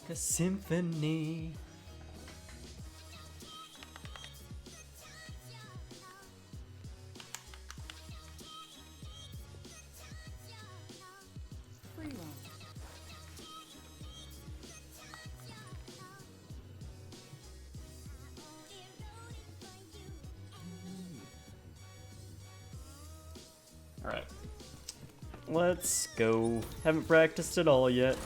a symphony. Alright. Let's go. Haven't practiced at all yet.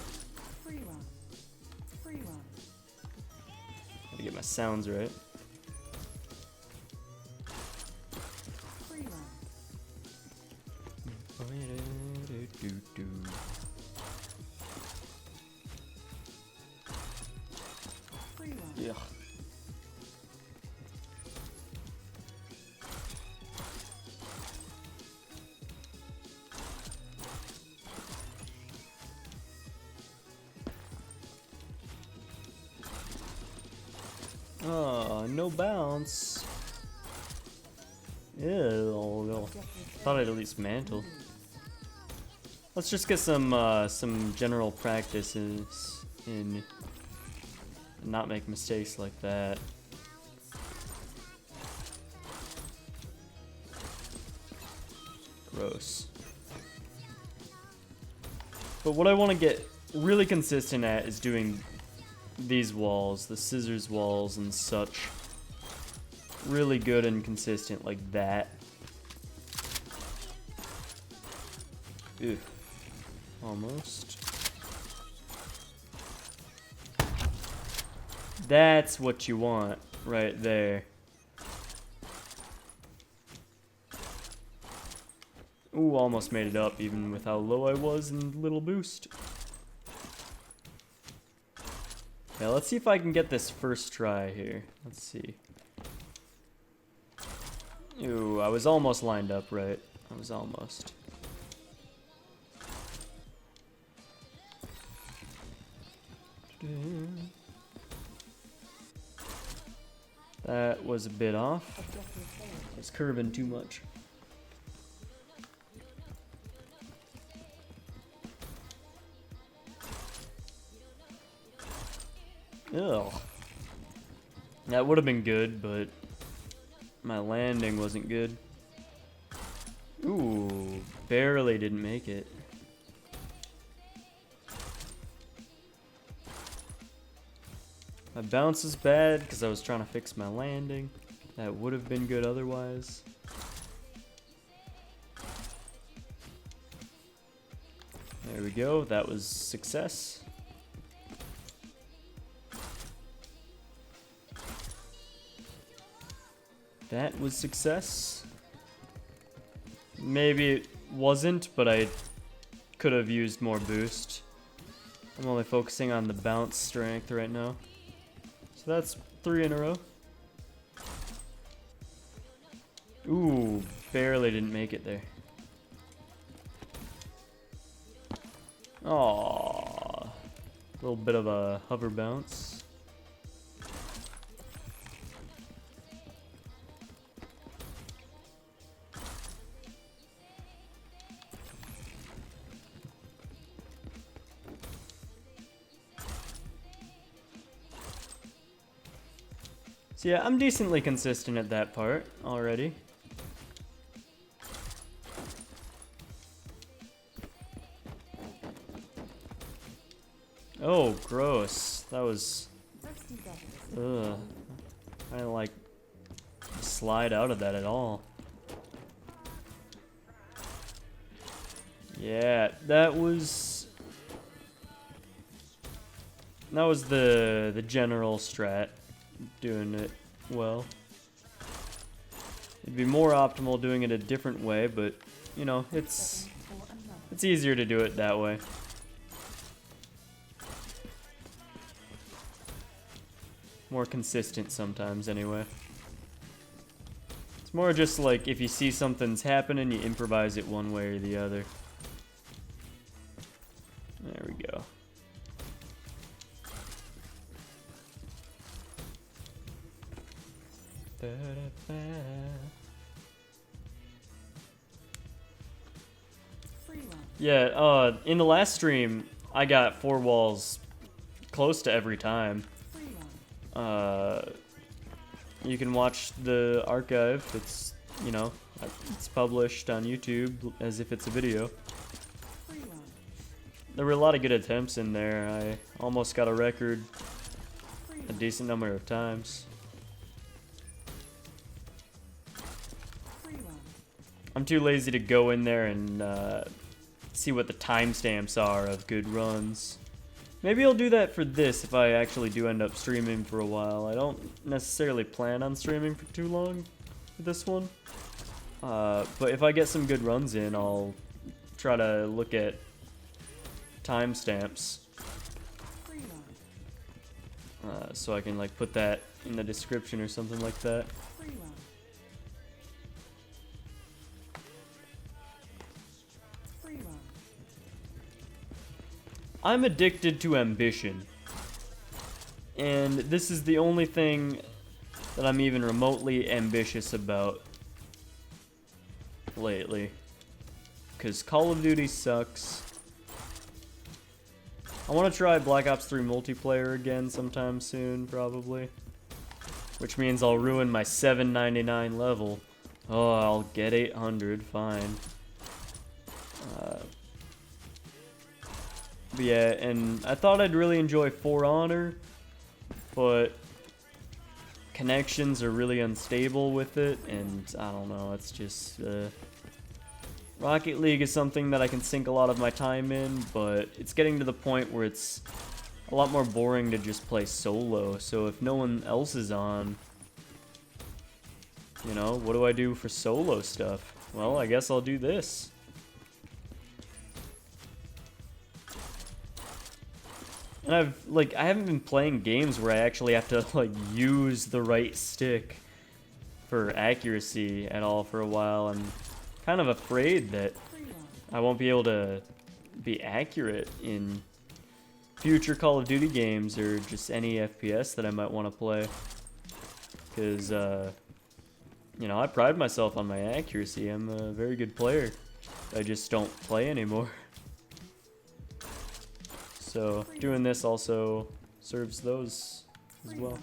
Gotta get my sounds right. Yeah. Oh, no bounce. Ew. Thought I'd at least mantle. Let's just get some general practices in and not make mistakes like that. Gross. But what I want to get really consistent at is doing these walls, the scissors walls and such. Really good and consistent like that. Ew. Almost. That's what you want right there. Ooh, almost made it up even with how low I was in little boost. Yeah, let's see if I can get this first try here. Let's see. Ooh, I was almost lined up right. I was almost. That was a bit off. I was curving too much. Ugh. That would have been good, but my landing wasn't good. Ooh, barely didn't make it. My bounce is bad because I was trying to fix my landing. That would have been good otherwise. There we go, that was success. That was success. Maybe it wasn't, but I could have used more boost. I'm only focusing on the bounce strength right now. So that's 3 in a row. Ooh, barely didn't make it there. Aww. A little bit of a hover bounce. So yeah, I'm decently consistent at that part already. Oh, gross. That was... Ugh. I didn't like slide out of that at all. Yeah, that was the general strat. Doing it well. It'd be more optimal doing it a different way, but you know, it's easier to do it that way. More consistent sometimes anyway. It's more just like if you see something's happening, you improvise it one way or the other. There we go. Yeah, in the last stream, I got 4 walls close to every time. You can watch the archive. It's, you know, it's published on YouTube as if it's a video. There were a lot of good attempts in there. I almost got a record a decent number of times. I'm too lazy to go in there and see what the timestamps are of good runs. Maybe I'll do that for this if I actually do end up streaming for a while. I don't necessarily plan on streaming for too long for this one. But if I get some good runs in, I'll try to look at timestamps. So I can like put that in the description or something like that. I'm addicted to ambition, and this is the only thing that I'm even remotely ambitious about lately, because Call of Duty sucks. I want to try Black Ops 3 multiplayer again sometime soon, probably, which means I'll ruin my $7.99 level. Oh, I'll get 800, fine. But yeah, and I thought I'd really enjoy For Honor, but connections are really unstable with it, and I don't know, it's just, Rocket League is something that I can sink a lot of my time in, but it's getting to the point where it's a lot more boring to just play solo, so if no one else is on, you know, what do I do for solo stuff? Well, I guess I'll do this. And I haven't been playing games where I actually have to, like, use the right stick for accuracy at all for a while. I'm kind of afraid that I won't be able to be accurate in future Call of Duty games or just any FPS that I might want to play. Because, you know, I pride myself on my accuracy. I'm a very good player. I just don't play anymore. So doing this also serves those as well.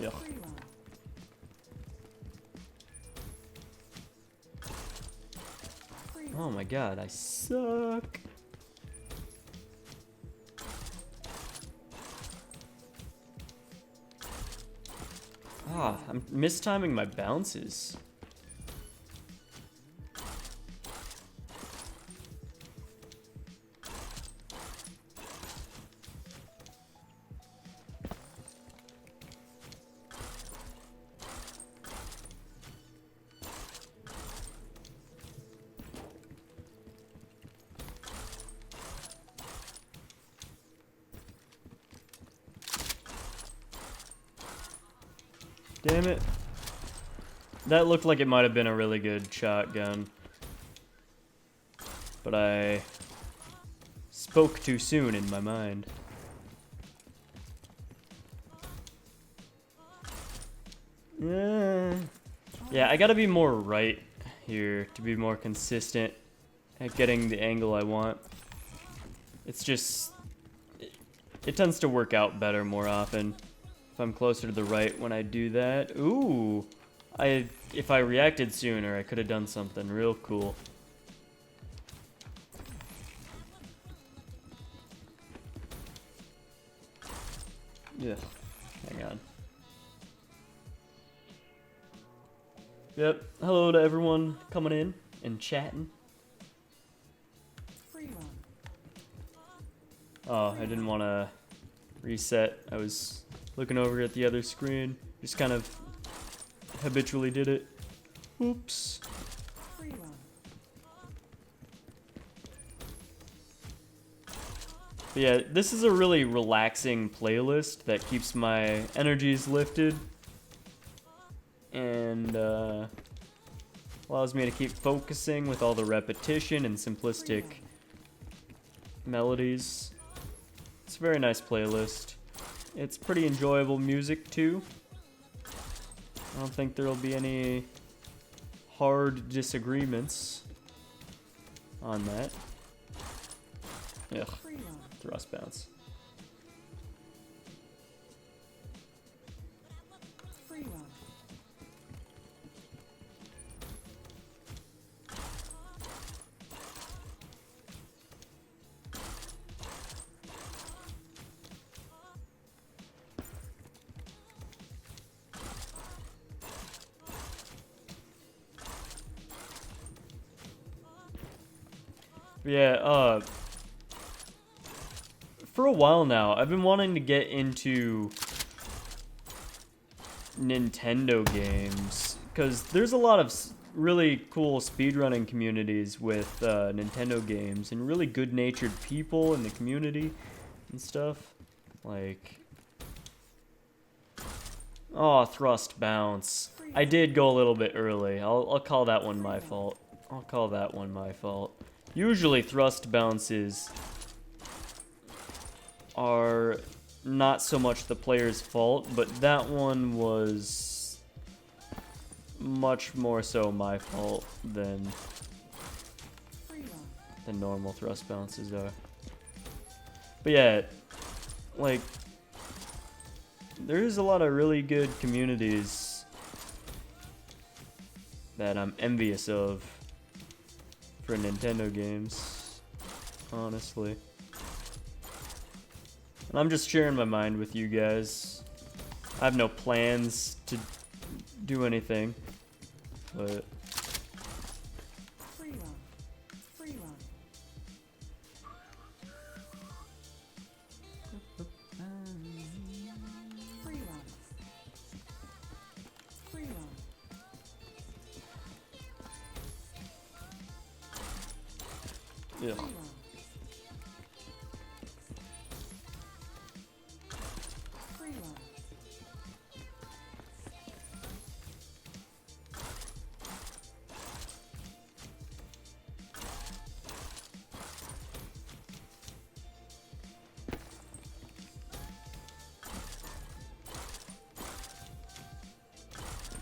Yeah. Oh my god, I suck. Ah, I'm mistiming my bounces. Damn it. That looked like it might have been a really good shotgun. But I spoke too soon in my mind. Yeah, I gotta be more right here to be more consistent at getting the angle I want. It's just... It tends to work out better more often. If I'm closer to the right when I do that. Ooh! If I reacted sooner, I could have done something real cool. Yeah, hang on. Yep, hello to everyone coming in and chatting. Oh, I didn't want to reset. I was looking over at the other screen. Just kind of habitually did it. Oops. But yeah, this is a really relaxing playlist that keeps my energies lifted and allows me to keep focusing with all the repetition and simplistic melodies. It's a very nice playlist. It's pretty enjoyable music too. I don't think there'll be any hard disagreements. on that. Ugh. Thrust bounce. Yeah, for a while now, I've been wanting to get into Nintendo games, because there's a lot of really cool speedrunning communities with Nintendo games, and really good-natured people in the community and stuff. Like, oh, thrust bounce. I did go a little bit early. I'll call that one my fault. I'll call that one my fault. Usually thrust bounces are not so much the player's fault, but that one was much more so my fault than the normal thrust bounces are. But yeah, like, there's a lot of really good communities that I'm envious of for Nintendo games, honestly. And I'm just sharing my mind with you guys. I have no plans to do anything, but yeah.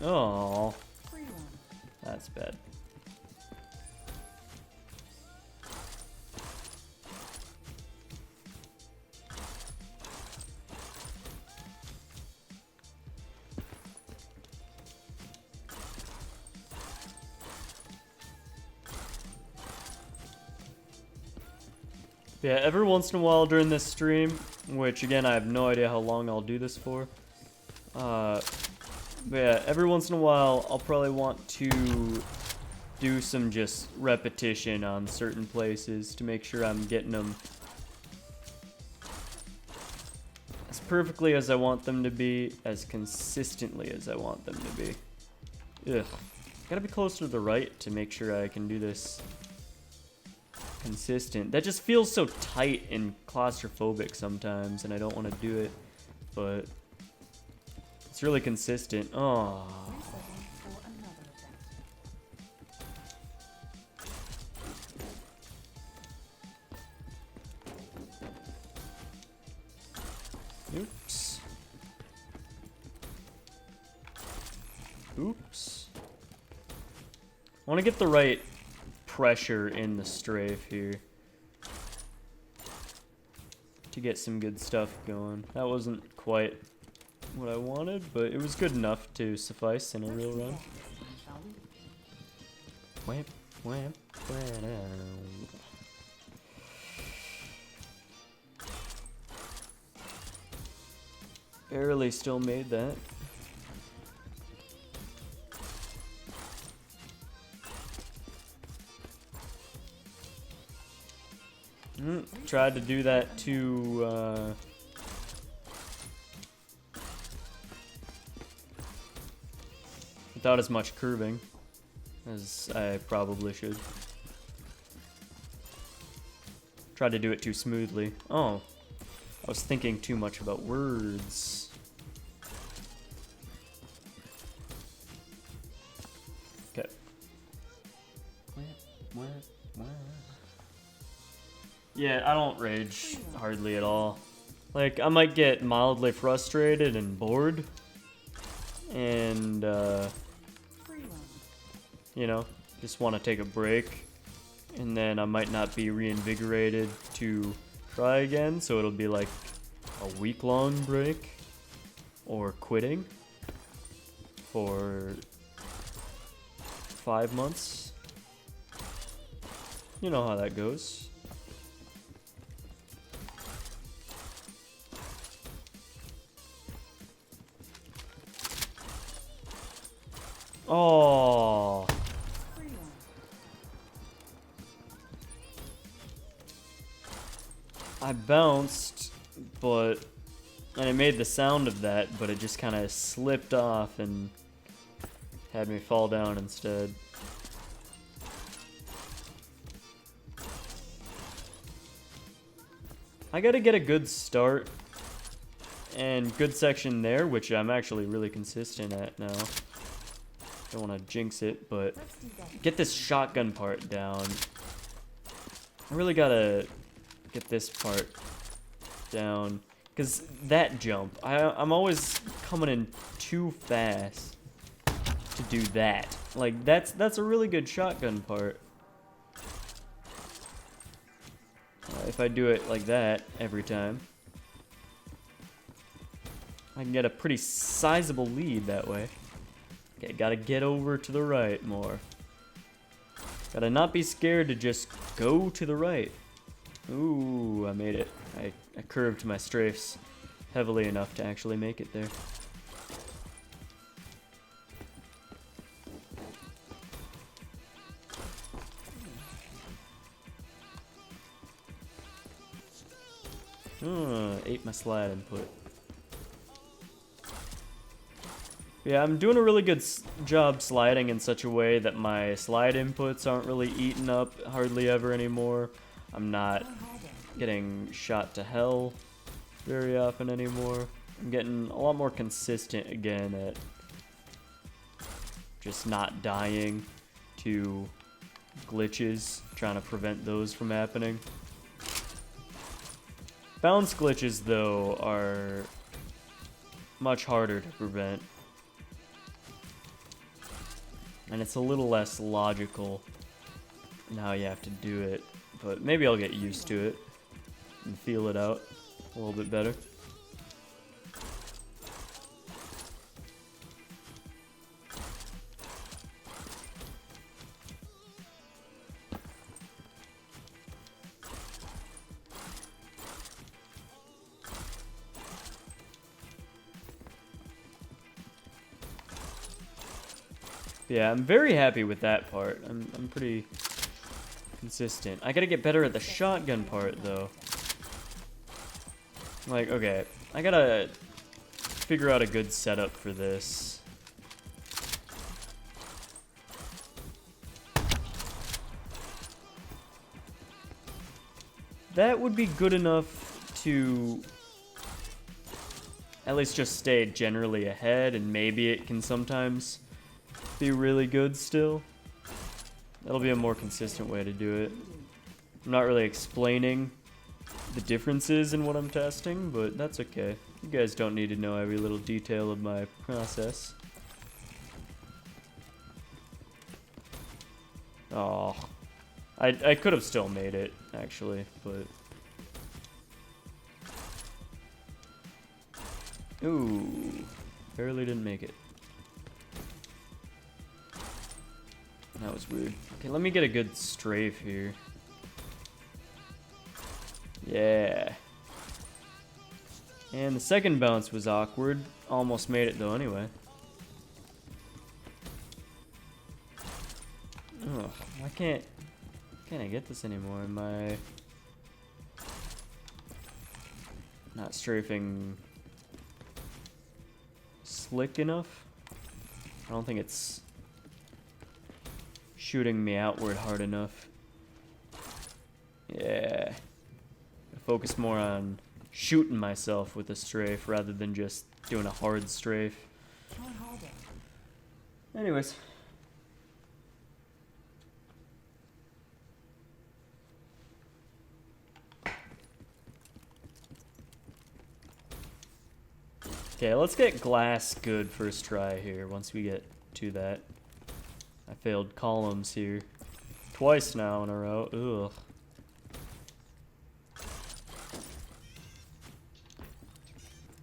Oh, that's bad. Yeah, every once in a while during this stream, which again I have no idea how long I'll do this for, but yeah, every once in a while I'll probably want to do some just repetition on certain places to make sure I'm getting them as perfectly as I want them to be, as consistently as I want them to be. Ugh. Gotta be closer to the right to make sure I can do this consistent. That just feels so tight and claustrophobic sometimes, and I don't want to do it, but it's really consistent. Oh. Oops. Oops. I want to get the right pressure in the strafe here to get some good stuff going. That wasn't quite what I wanted, but it was good enough to suffice in a real run. Wham, wham, wham. Barely still made that. Tried to do that too, without as much curving as I probably should. Tried to do it too smoothly. Oh, I was thinking too much about words. Okay. Yeah, I don't rage hardly at all. Like, I might get mildly frustrated and bored, and, you know, just want to take a break. and then I might not be reinvigorated to try again, so it'll be like a week-long break or quitting for 5 months. You know how that goes. Oh. I bounced, and it made the sound of that, but it just kind of slipped off and had me fall down instead. I gotta get a good start and good section there, which I'm actually really consistent at now. Don't want to jinx it, but get this shotgun part down. I really gotta get this part down, because that jump, I'm always coming in too fast to do that. Like, that's a really good shotgun part. If I do it like that every time, I can get a pretty sizable lead that way. Okay, gotta get over to the right more. Gotta not be scared to just go to the right. Ooh, I made it. I curved my strafes heavily enough to actually make it there. Ate my slide input. Yeah, I'm doing a really good job sliding in such a way that my slide inputs aren't really eaten up hardly ever anymore. I'm not getting shot to hell very often anymore. I'm getting a lot more consistent again at just not dying to glitches, trying to prevent those from happening. Bounce glitches, though, are much harder to prevent. And it's a little less logical in how you have to do it. But maybe I'll get used to it and feel it out a little bit better. Yeah, I'm very happy with that part. I'm pretty consistent. I gotta get better at the shotgun part, though. Like, okay, I gotta figure out a good setup for this. That would be good enough to at least just stay generally ahead, and maybe it can sometimes be really good still. That'll be a more consistent way to do it. I'm not really explaining the differences in what I'm testing, but that's okay. You guys don't need to know every little detail of my process. Oh, I could have still made it, actually, but... Ooh, barely didn't make it. That was weird. Okay, let me get a good strafe here. Yeah. And the second bounce was awkward. Almost made it though anyway. Ugh, why can't I get this anymore? Am I not strafing slick enough? I don't think it's shooting me outward hard enough. Yeah. Focus more on shooting myself with a strafe rather than just doing a hard strafe. Anyways. Okay, let's get glass good first try here once we get to that. I failed columns here Twice now in a row. Ugh.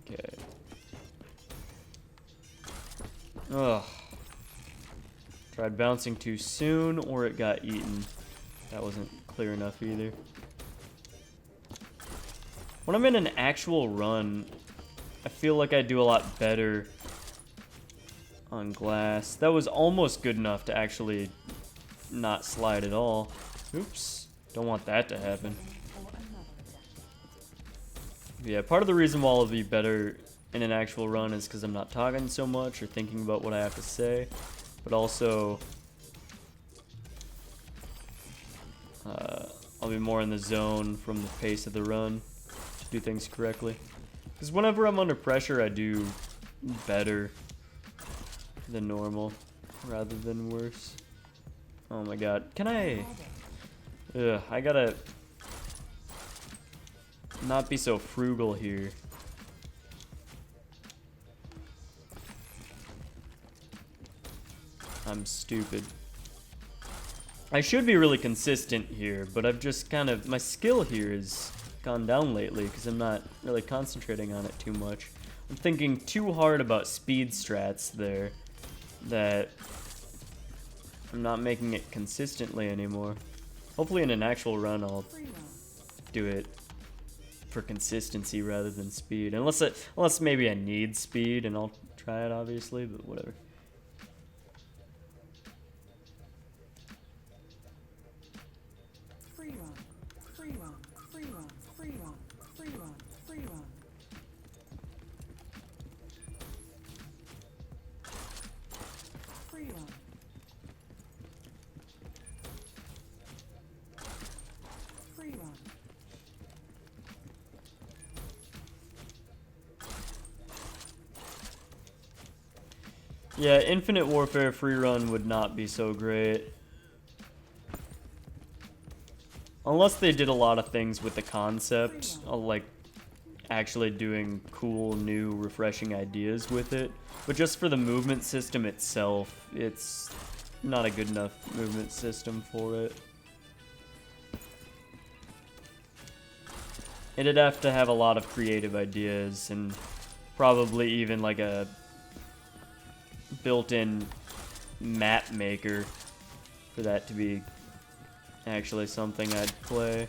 Okay. Ugh. Tried bouncing too soon, or it got eaten. That wasn't clear enough either. When I'm in an actual run, I feel like I do a lot better on glass. That was almost good enough to actually not slide at all. Oops. Don't want that to happen. Yeah, part of the reason why I'll be better in an actual run is because I'm not talking so much or thinking about what I have to say. But also, I'll be more in the zone from the pace of the run to do things correctly. Because whenever I'm under pressure, I do better than normal rather than worse. Oh my god. Can I... Ugh, I gotta not be so frugal here. I'm stupid. I should be really consistent here, but I've just kind of... My skill here has gone down lately because I'm not really concentrating on it too much. I'm thinking too hard about speed strats there that I'm not making it consistently anymore. Hopefully in an actual run I'll do it for consistency rather than speed. Unless maybe I need speed and I'll try it obviously, but whatever. Yeah, Infinite Warfare free run would not be so great. Unless they did a lot of things with the concept, like actually doing cool, new, refreshing ideas with it. But just for the movement system itself, it's not a good enough movement system for it. It'd have to have a lot of creative ideas and probably even like a built-in map maker for that to be actually something I'd play.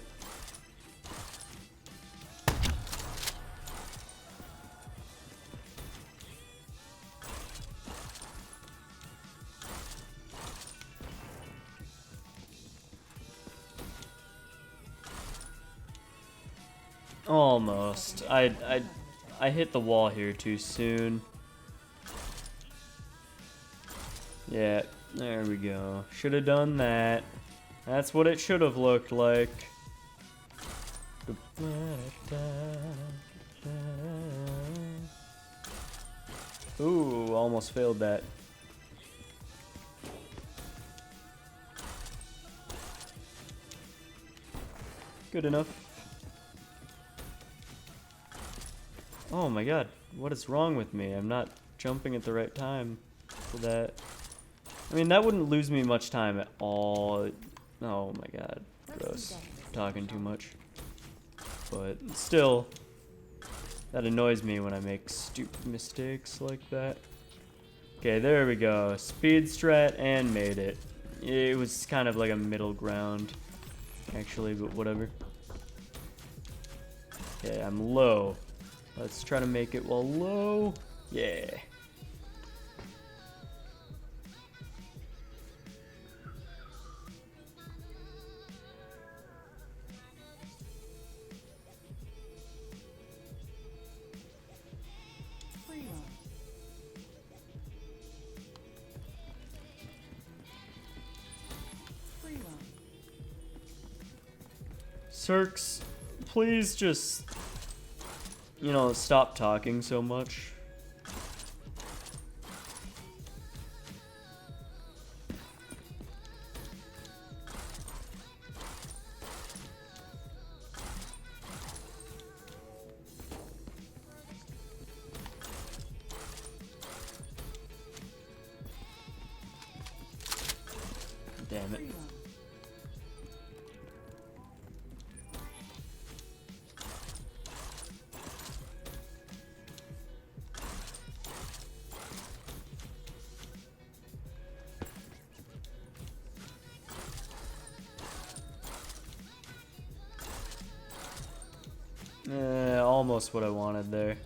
Almost. I hit the wall here too soon. Yeah, there we go. Should have done that. That's what it should have looked like. Ooh, almost failed that. Good enough. Oh my god, what is wrong with me? I'm not jumping at the right time for that. I mean, that wouldn't lose me much time at all. Oh my god, gross. Talking too much. But still, that annoys me when I make stupid mistakes like that. Okay, there we go. Speed strat and made it. It was kind of like a middle ground, actually, but whatever. Okay, I'm low. Let's try to make it while low. Yeah. Cirques, please just, you know, stop talking so much. Damn it. almost what I wanted there.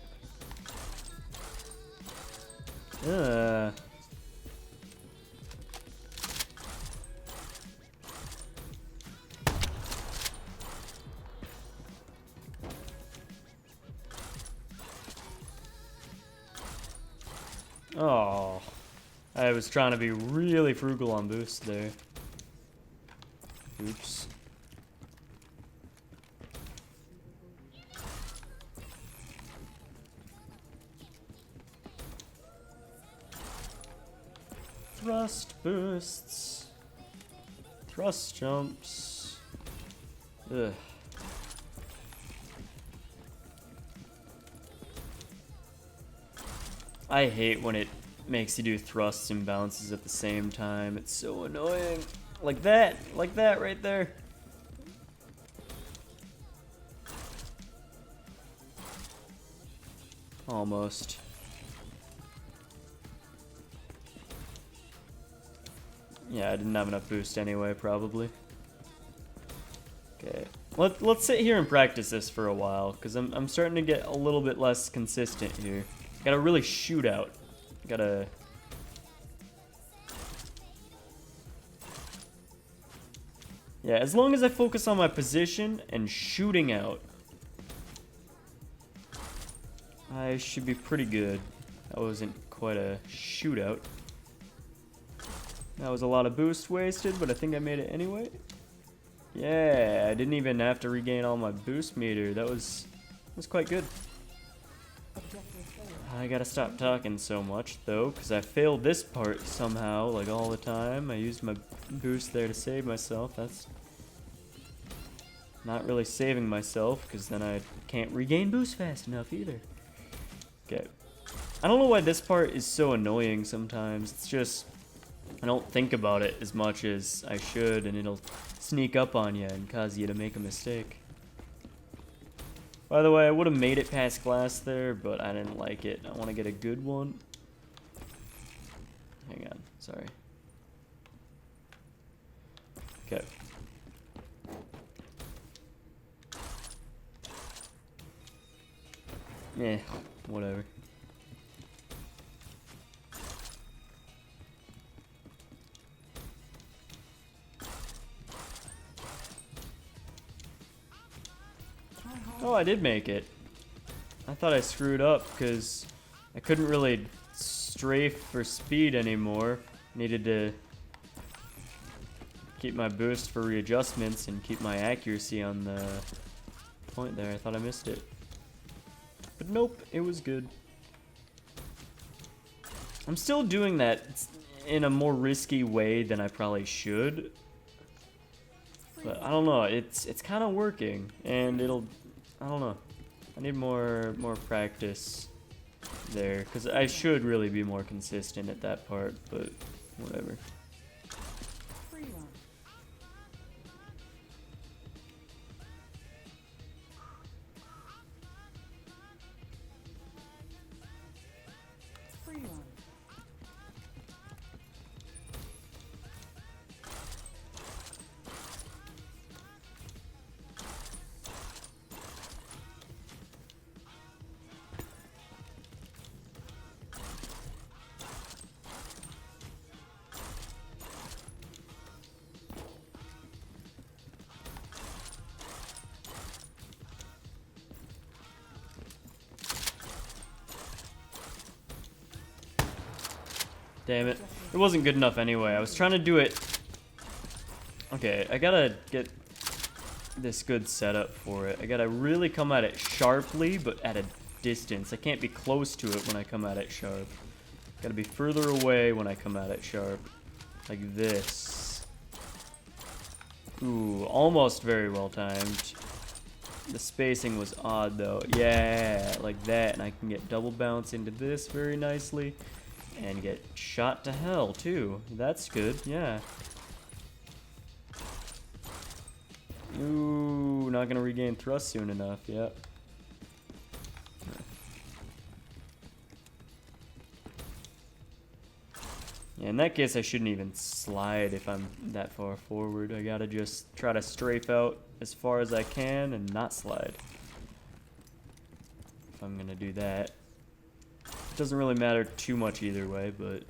Oh, I was trying to be really frugal on boost there. Oops. Thrust boosts. Thrust jumps. Ugh. I hate when it makes you do thrusts and bounces at the same time. It's so annoying. Like that right there. Almost. Yeah, I didn't have enough boost anyway, probably. Okay. Let's sit here and practice this for a while, because I'm starting to get a little bit less consistent here. Gotta really shoot out. Gotta... Yeah, as long as I focus on my position and shooting out, I should be pretty good. That wasn't quite a shootout. That was a lot of boost wasted, but I think I made it anyway. Yeah, I didn't even have to regain all my boost meter. That was quite good. I gotta stop talking so much, though, because I failed this part somehow, like all the time. I used my boost there to save myself. That's not really saving myself, because then I can't regain boost fast enough either. Okay. I don't know why this part is so annoying sometimes. It's just, I don't think about it as much as I should, and it'll sneak up on you and cause you to make a mistake. By the way, I would have made it past glass there, but I didn't like it. I want to get a good one. Hang on, sorry. Okay. Yeah, whatever. Oh, I did make it. I thought I screwed up because I couldn't really strafe for speed anymore. Needed to keep my boost for readjustments and keep my accuracy on the point there. I thought I missed it. But nope, it was good. I'm still doing that in a more risky way than I probably should. But I don't know, it's kind of working, and it'll... I don't know. I need more practice there, because I should really be more consistent at that part, but whatever. Damn it. It wasn't good enough anyway. I was trying to do it... Okay, I gotta get this good setup for it. I gotta really come at it sharply, but at a distance. I can't be close to it when I come at it sharp. Gotta be further away when I come at it sharp. Like this. Ooh, almost very well timed. The spacing was odd though. Yeah, like that. And I can get double bounce into this very nicely. And get shot to hell, too. That's good, yeah. Ooh, not gonna regain thrust soon enough, yep. Yeah, in that case, I shouldn't even slide if I'm that far forward. I gotta just try to strafe out as far as I can and not slide. if I'm gonna do that. It doesn't really matter too much either way, but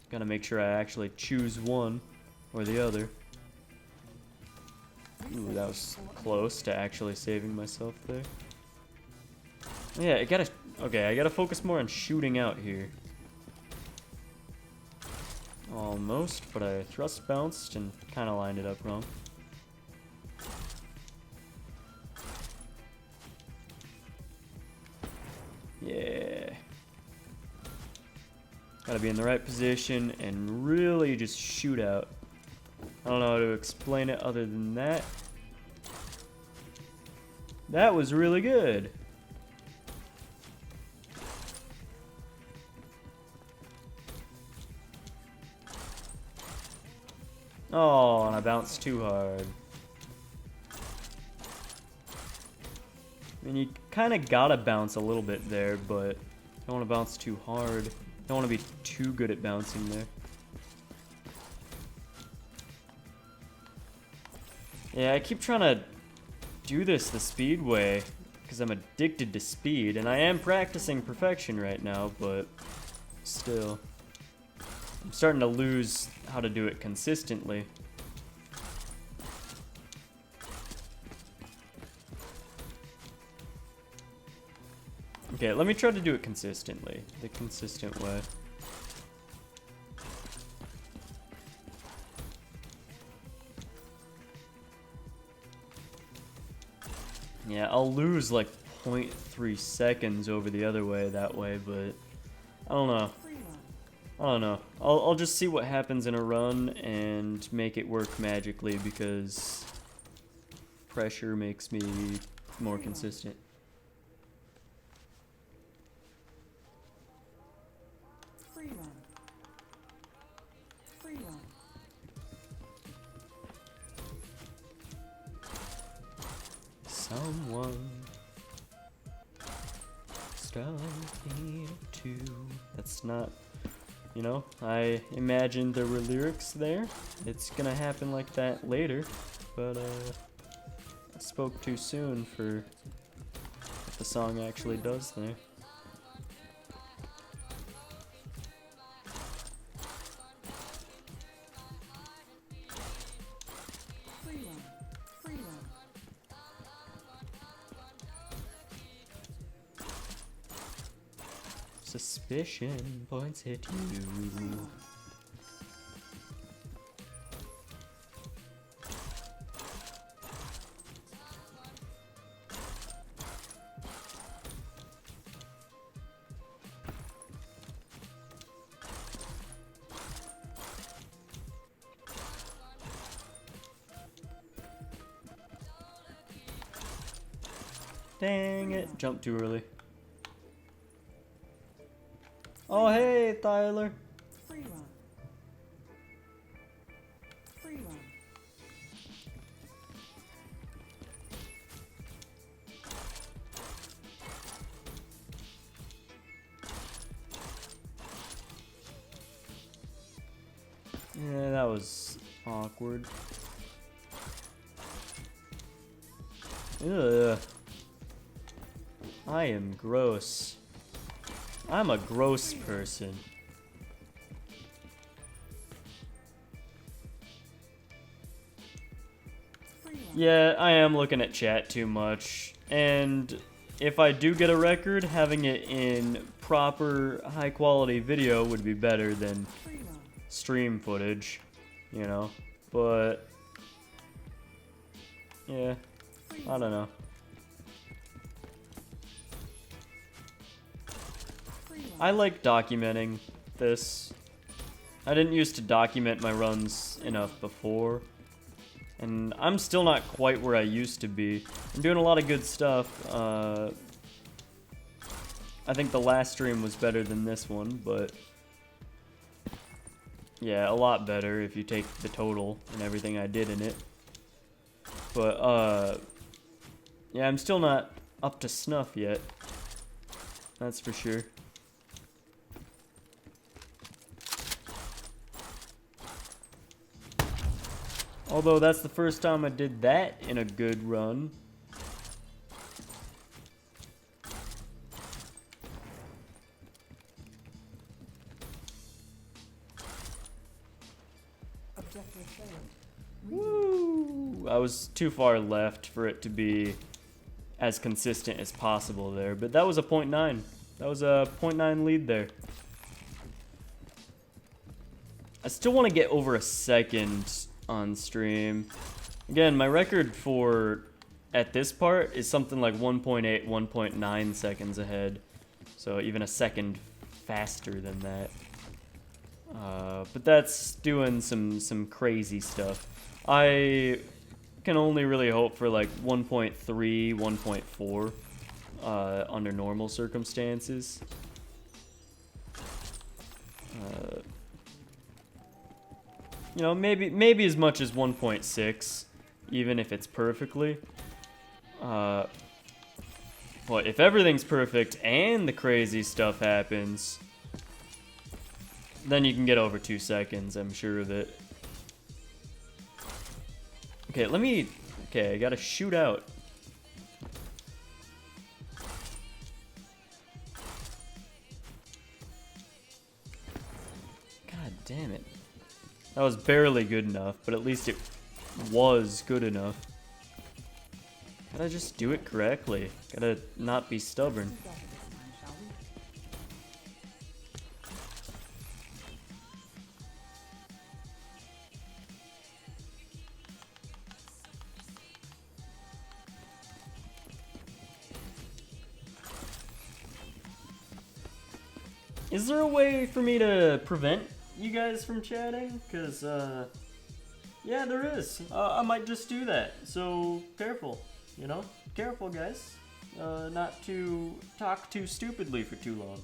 gotta make sure I actually choose one or the other. Ooh, that was close to actually saving myself there. Yeah, I gotta focus more on shooting out here. Almost, but I thrust bounced and kind of lined it up wrong. Yeah. Gotta be in the right position and really just shoot out. I don't know how to explain it other than that. That was really good. Oh, and I bounced too hard. I mean, you kind of gotta bounce a little bit there, but don't want to bounce too hard. Don't want to be too good at bouncing there. Yeah, I keep trying to do this the speed way because I'm addicted to speed, and I am practicing perfection right now, but still. I'm starting to lose how to do it consistently. Okay, let me try to do it consistently, the consistent way. Yeah, I'll lose like 0.3 seconds over the other way that way, but I don't know. I don't know. I'll just see what happens in a run and make it work magically because pressure makes me more consistent. Someone stop me too. That's not, you know, I imagined there were lyrics there. It's gonna happen like that later, but I spoke too soon for what the song actually does there. Suspicion points at you. Dang it, jumped too early. Oh, hey, Tyler. Yeah, that was awkward. Ugh. I am gross. I'm a gross person. Yeah, I am looking at chat too much. And if I do get a record, having it in proper high quality video would be better than stream footage, you know. But yeah, I don't know. I like documenting this. I didn't used to document my runs enough before, and I'm still not quite where I used to be. I'm doing a lot of good stuff. I think the last stream was better than this one, but yeah, a lot better if you take the total and everything I did in it. But yeah, I'm still not up to snuff yet. That's for sure. Although that's the first time I did that in a good run. I was too far left for it to be as consistent as possible there. But that was a 0.9. That was a 0.9 lead there. I still want to get over a second on stream. Again, my record for at this part is something like 1.8, 1.9 seconds ahead. So even a second faster than that. But that's doing some crazy stuff. I can only really hope for like 1.3, 1.4 under normal circumstances. You know, maybe as much as 1.6, even if it's perfectly. Well, if everything's perfect and the crazy stuff happens, then you can get over 2 seconds, I'm sure of it. Okay, okay, I gotta shoot out. God damn it. That was barely good enough, but at least it was good enough. Gotta just do it correctly. Gotta not be stubborn. Is there a way for me to prevent you guys from chatting? Because, yeah, there is. I might just do that. So, careful, you know? Careful, guys. Not to talk too stupidly for too long.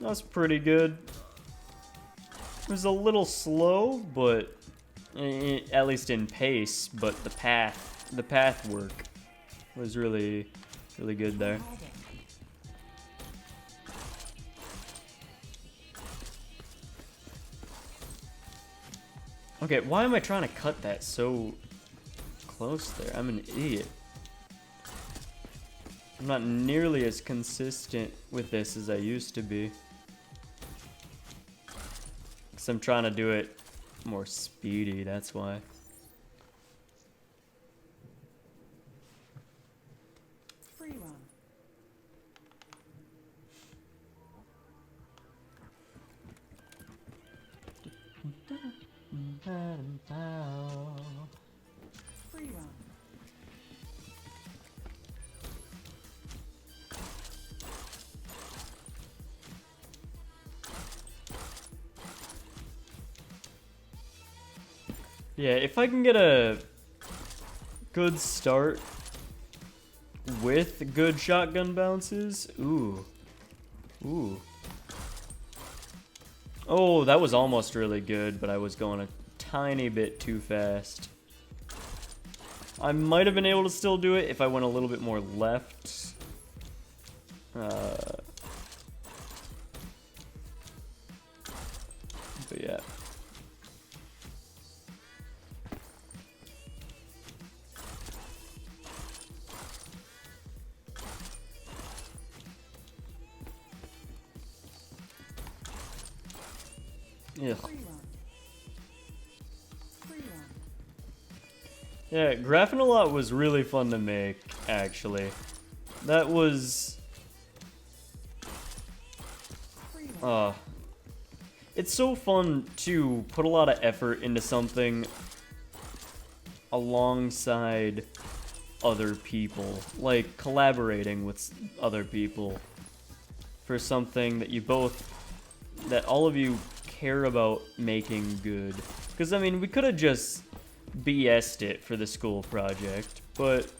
That's pretty good. It was a little slow, but at least in pace, but the path work was really good there. Okay, why am I trying to cut that so close there? I'm an idiot. I'm not nearly as consistent with this as I used to be. Because I'm trying to do it more speedy, that's why. Free run. Free run. Yeah, if I can get a good start with good shotgun bounces, ooh. Oh, that was almost really good, but I was going a tiny bit too fast. I might have been able to still do it if I went a little bit more left. But yeah. Ugh. Yeah, Graphinolot was really fun to make, actually. That was... it's so fun to put a lot of effort into something alongside other people. Like, collaborating with other people for something that you both... that all of you care about making good. Because, I mean, we could have just BS'd it for the school project, but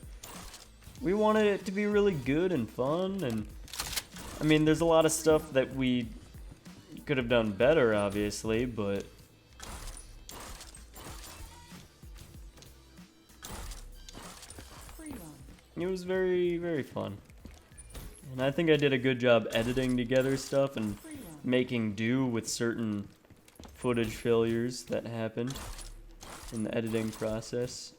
we wanted it to be really good and fun, and I mean, there's a lot of stuff that we could have done better, obviously, but it was very, very fun. And I think I did a good job editing together stuff and making do with certain footage failures that happened in the editing process.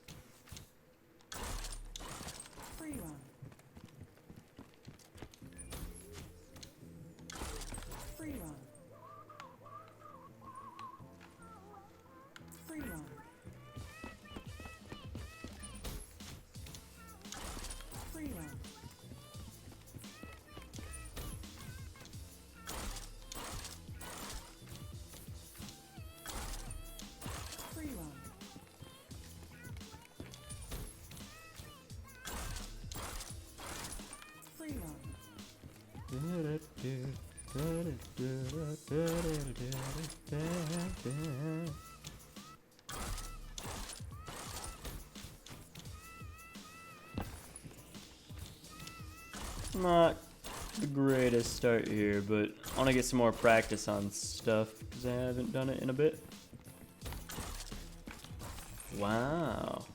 Not the greatest start here, but I want to get some more practice on stuff because I haven't done it in a bit. Wow.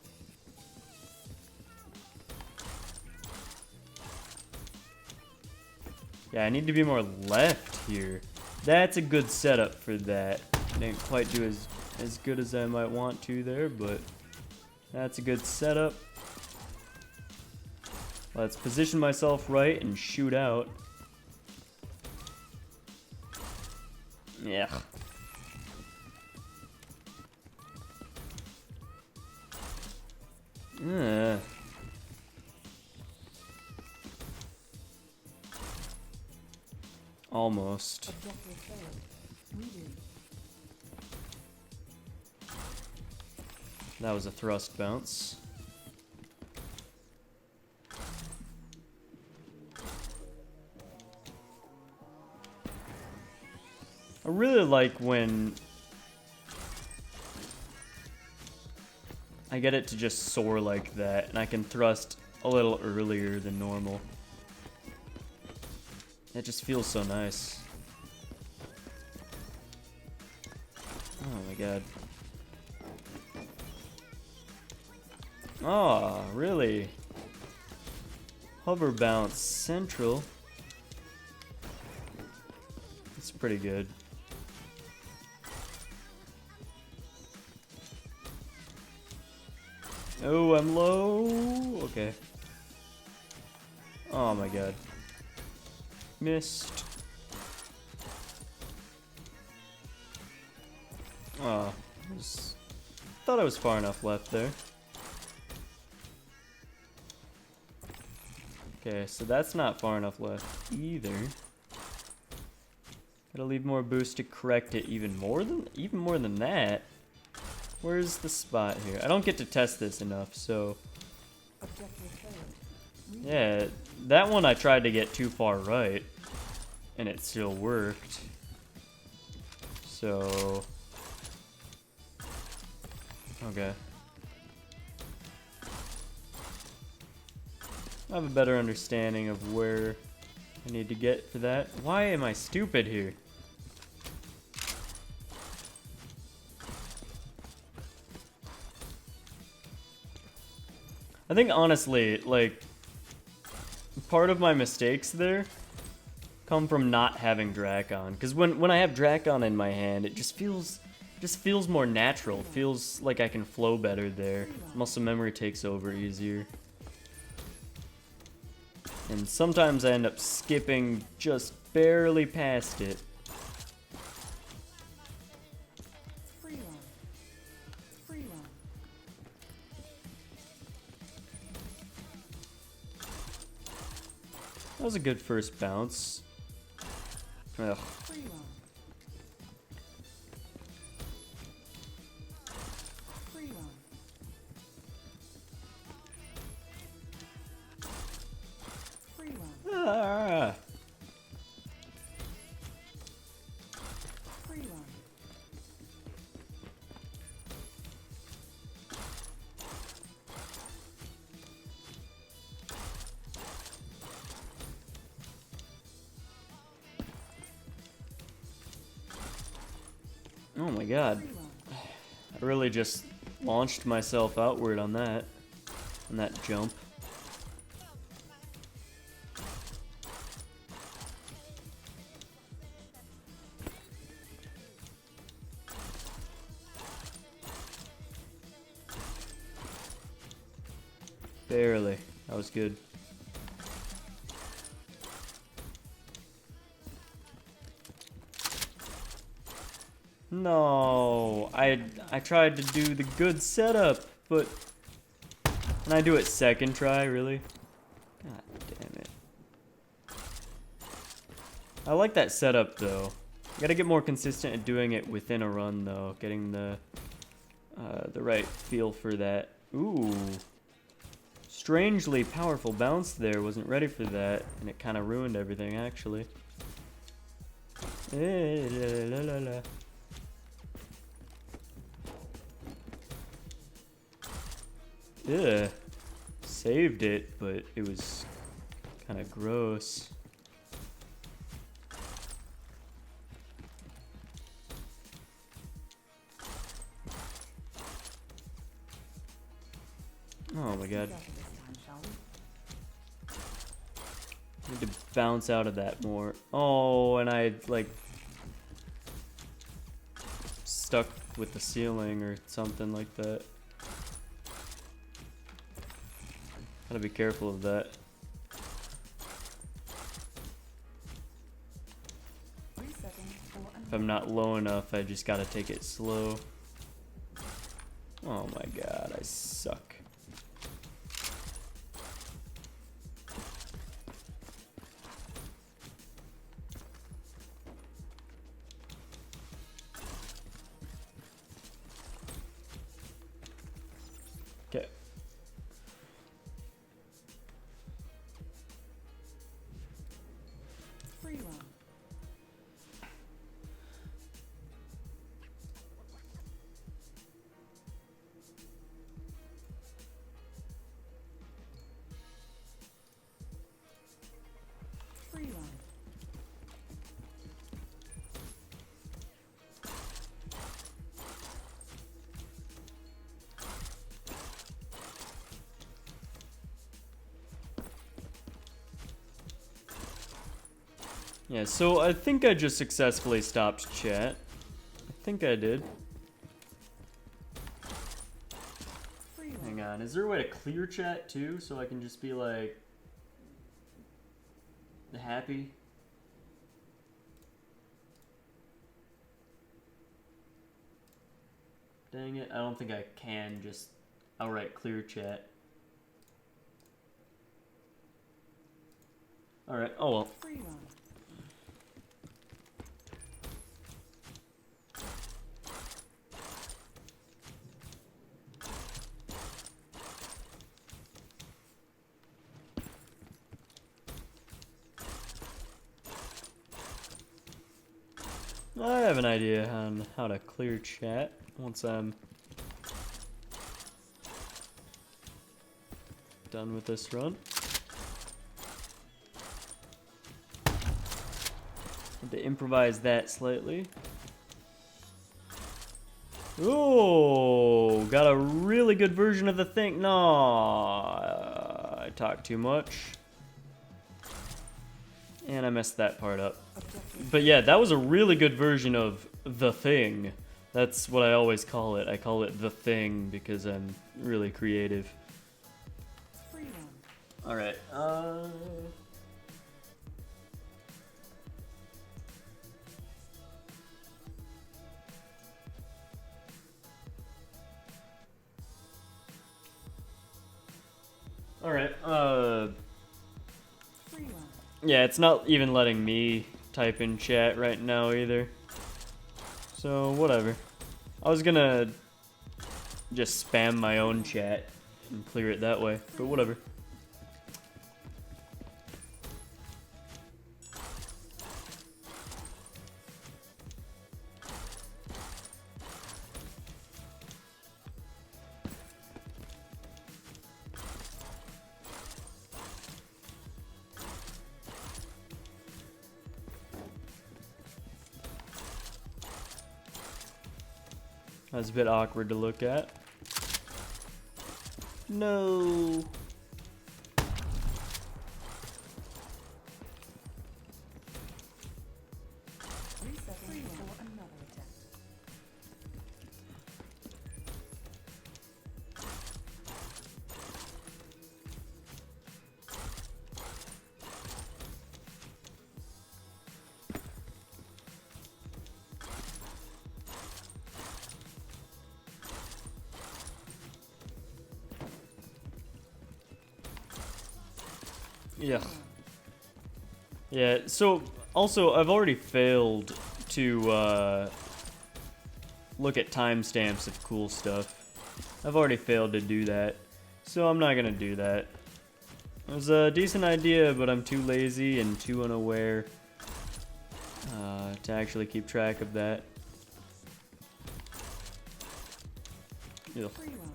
Yeah, I need to be more left here. That's a good setup for that. I didn't quite do as good as I might want to there, but that's a good setup. Let's position myself right and shoot out. Yeah. Almost. Objective failed. Redo. That was a thrust bounce. I really like when I get it to just soar like that, and I can thrust a little earlier than normal. It just feels so nice. Oh my god. Oh, really? Hover bounce central. It's pretty good. Oh, I'm low. Okay. Oh my god. Missed. Oh, thought I was far enough left there. Okay, so that's not far enough left either. Gotta leave more boost to correct it even more than that. Where's the spot here? I don't get to test this enough, so Objective failed. Redo. yeah, that one I tried to get too far right, and it still worked. So okay. I have a better understanding of where I need to get for that. Why am I stupid here? I think honestly, like, part of my mistakes there come from not having Drakon. Because when I have Drakon in my hand, it just feels more natural. It feels like I can flow better there. Muscle memory takes over easier. And sometimes I end up skipping just barely past it. Free run. Free run. That was a good first bounce. Ugh. Free run. Free run. Free run. Ah. Free run. Oh my god. Free run. I really just launched myself outward on that jump. Barely. That was good. No, I tried to do the good setup, but and I do it second try, really? God damn it. I like that setup though. Gotta get more consistent at doing it within a run though, getting the right feel for that. Ooh. strangely powerful bounce there. Wasn't ready for that, and it kind of ruined everything, actually. La, la, la. Yeah, saved it, but it was kind of gross. Oh my god. Need to bounce out of that more. Oh, and I like stuck with the ceiling or something like that. Gotta be careful of that. If I'm not low enough, I just gotta take it slow. Oh my god, I suck. Okay. Free run. Free run. Yeah, so I think I just successfully stopped chat. I think I did. Free run. Hang on, is there a way to clear chat too, so I can just be like happy? Dang it, I don't think I can just outright clear chat. Alright, oh well. Free run. I have an idea on how to clear chat once I'm done with this run. Had to improvise that slightly. Oh, got a really good version of the thing. No, I talked too much. And I messed that part up. But yeah, that was a really good version of the thing. That's what I always call it. I call it the thing because I'm really creative. Free run. Alright, Alright, Free run. yeah, it's not even letting me type in chat right now either. So, whatever. I was gonna just spam my own chat and clear it that way, but whatever. That's a bit awkward to look at. No. Resetting for another attempt. Yeah. Yeah, so also I've already failed to look at timestamps of cool stuff. I've already failed to do that, so I'm not gonna do that. It was a decent idea, but I'm too lazy and too unaware to actually keep track of that. Ugh. Free run.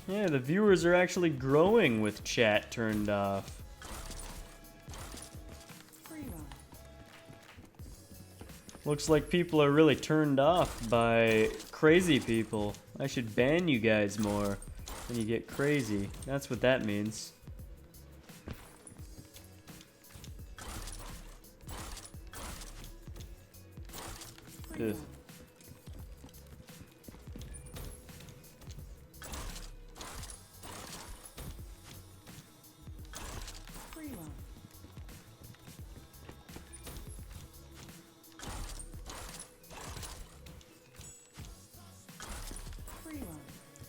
Yeah, the viewers are actually growing with chat turned off. Free run. Looks like people are really turned off by crazy people. I should ban you guys more when you get crazy. That's what that means. Free Ugh. run. Free run. Free run.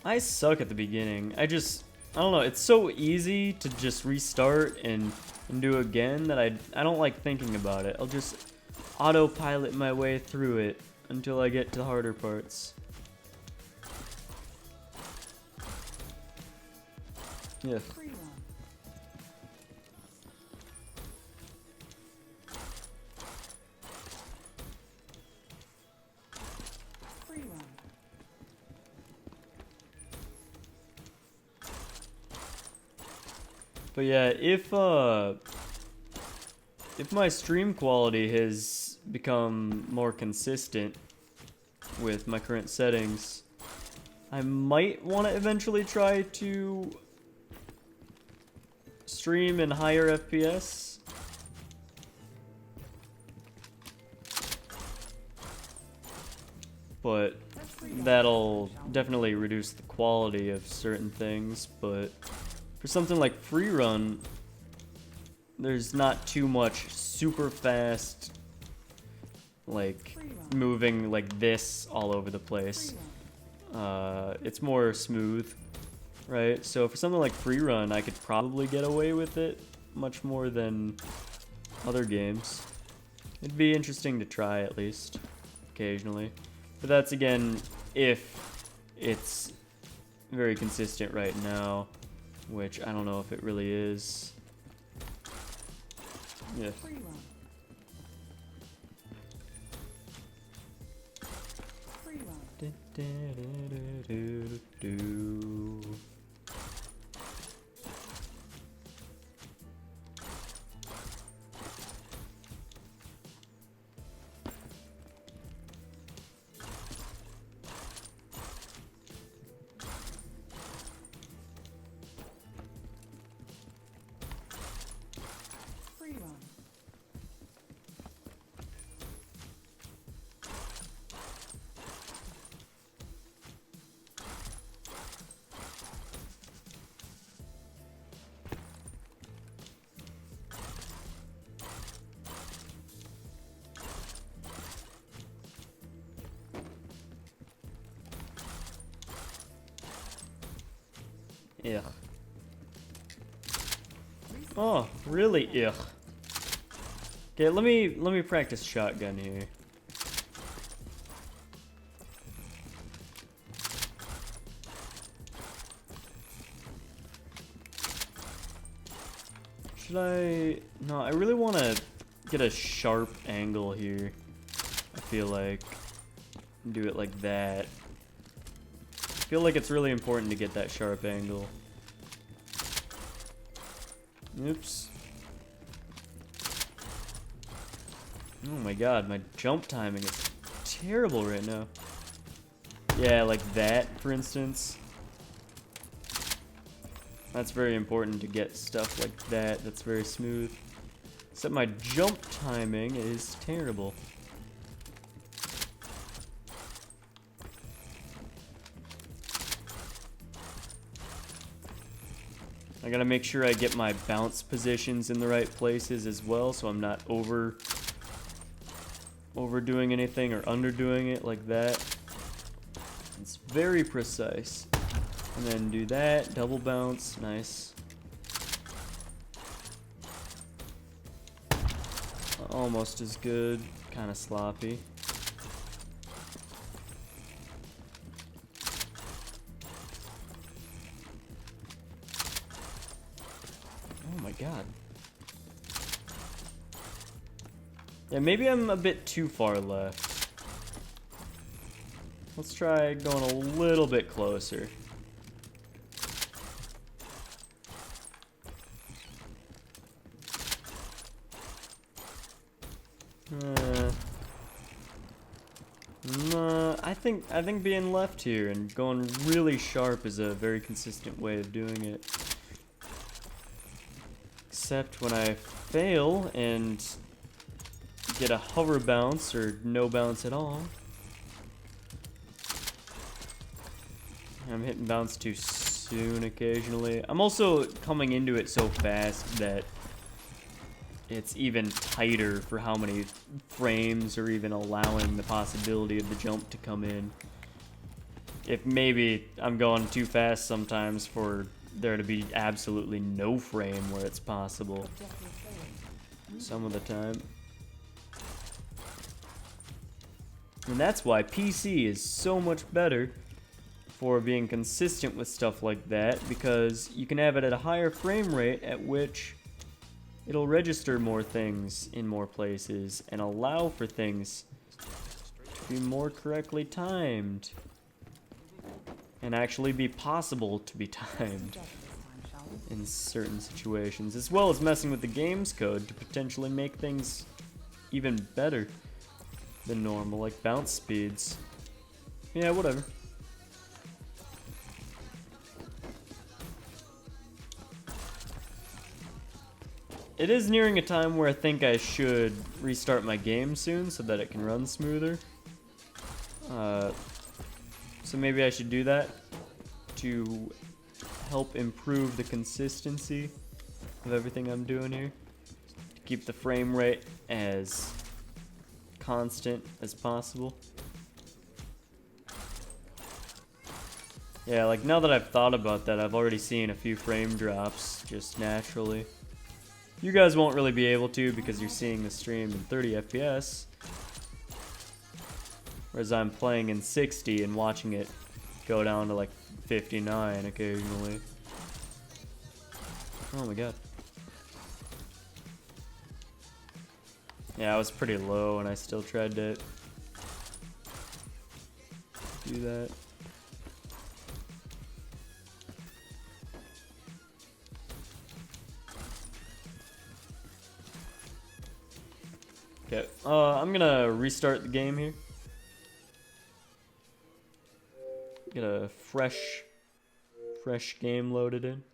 I suck at the beginning. I don't know, it's so easy to just restart and do again that I don't like thinking about it. I'll just autopilot my way through it until I get to the harder parts. Yeah. Free run. Free run. But yeah, if my stream quality has become more consistent with my current settings, I might want to eventually try to stream in higher FPS. But that'll definitely reduce the quality of certain things. But for something like free run, there's not too much super fast, like moving like this all over the place. It's more smooth, right? So for something like free run, I could probably get away with it much more than other games. It'd be interesting to try at least occasionally. But that's again if it's very consistent right now, which I don't know if it really is. Yeah. Free run. Free run. Free run. Ugh. Oh, really? Ugh. Okay, let me practice shotgun here. Should I? No, I really want to get a sharp angle here. I feel like do it like that. I feel like it's really important to get that sharp angle. Oops. Oh my god, my jump timing is terrible right now. Yeah, like that, for instance. That's very important to get stuff like that. That's very smooth. Except my jump timing is terrible. I gotta make sure I get my bounce positions in the right places as well, so I'm not overdoing anything or underdoing it like that. It's very precise. And then do that, double bounce, nice. Almost as good. kind of sloppy. Oh my god. Yeah, maybe I'm a bit too far left. Let's try going a little bit closer. I think being left here and going really sharp is a very consistent way of doing it. Except when I fail and get a hover bounce or no bounce at all. I'm hitting bounce too soon occasionally. I'm also coming into it so fast that it's even tighter for how many frames or even allowing the possibility of the jump to come in. If maybe I'm going too fast sometimes for there to be absolutely no frame where it's possible. Some of the time. And that's why PC is so much better for being consistent with stuff like that, because you can have it at a higher frame rate at which it'll register more things in more places and allow for things to be more correctly timed and actually be possible to be timed in certain situations, as well as messing with the game's code to potentially make things even better than normal, like bounce speeds. Yeah, whatever. It is nearing a time where I think I should restart my game soon so that it can run smoother. So maybe I should do that to help improve the consistency of everything I'm doing here. To keep the frame rate as constant as possible. Yeah, like now that I've thought about that, I've already seen a few frame drops just naturally. You guys won't really be able to because you're seeing the stream in 30 FPS. Whereas I'm playing in 60 and watching it go down to like 59 occasionally. Oh my god. Yeah, I was pretty low and I still tried to do that. Okay, I'm gonna restart the game here. Get a fresh game loaded in.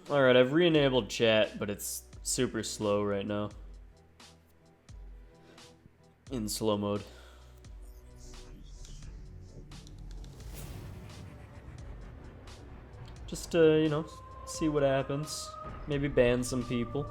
Alright, I've re-enabled chat, but it's super slow right now. In slow mode. Just to, you know, see what happens. Maybe ban some people.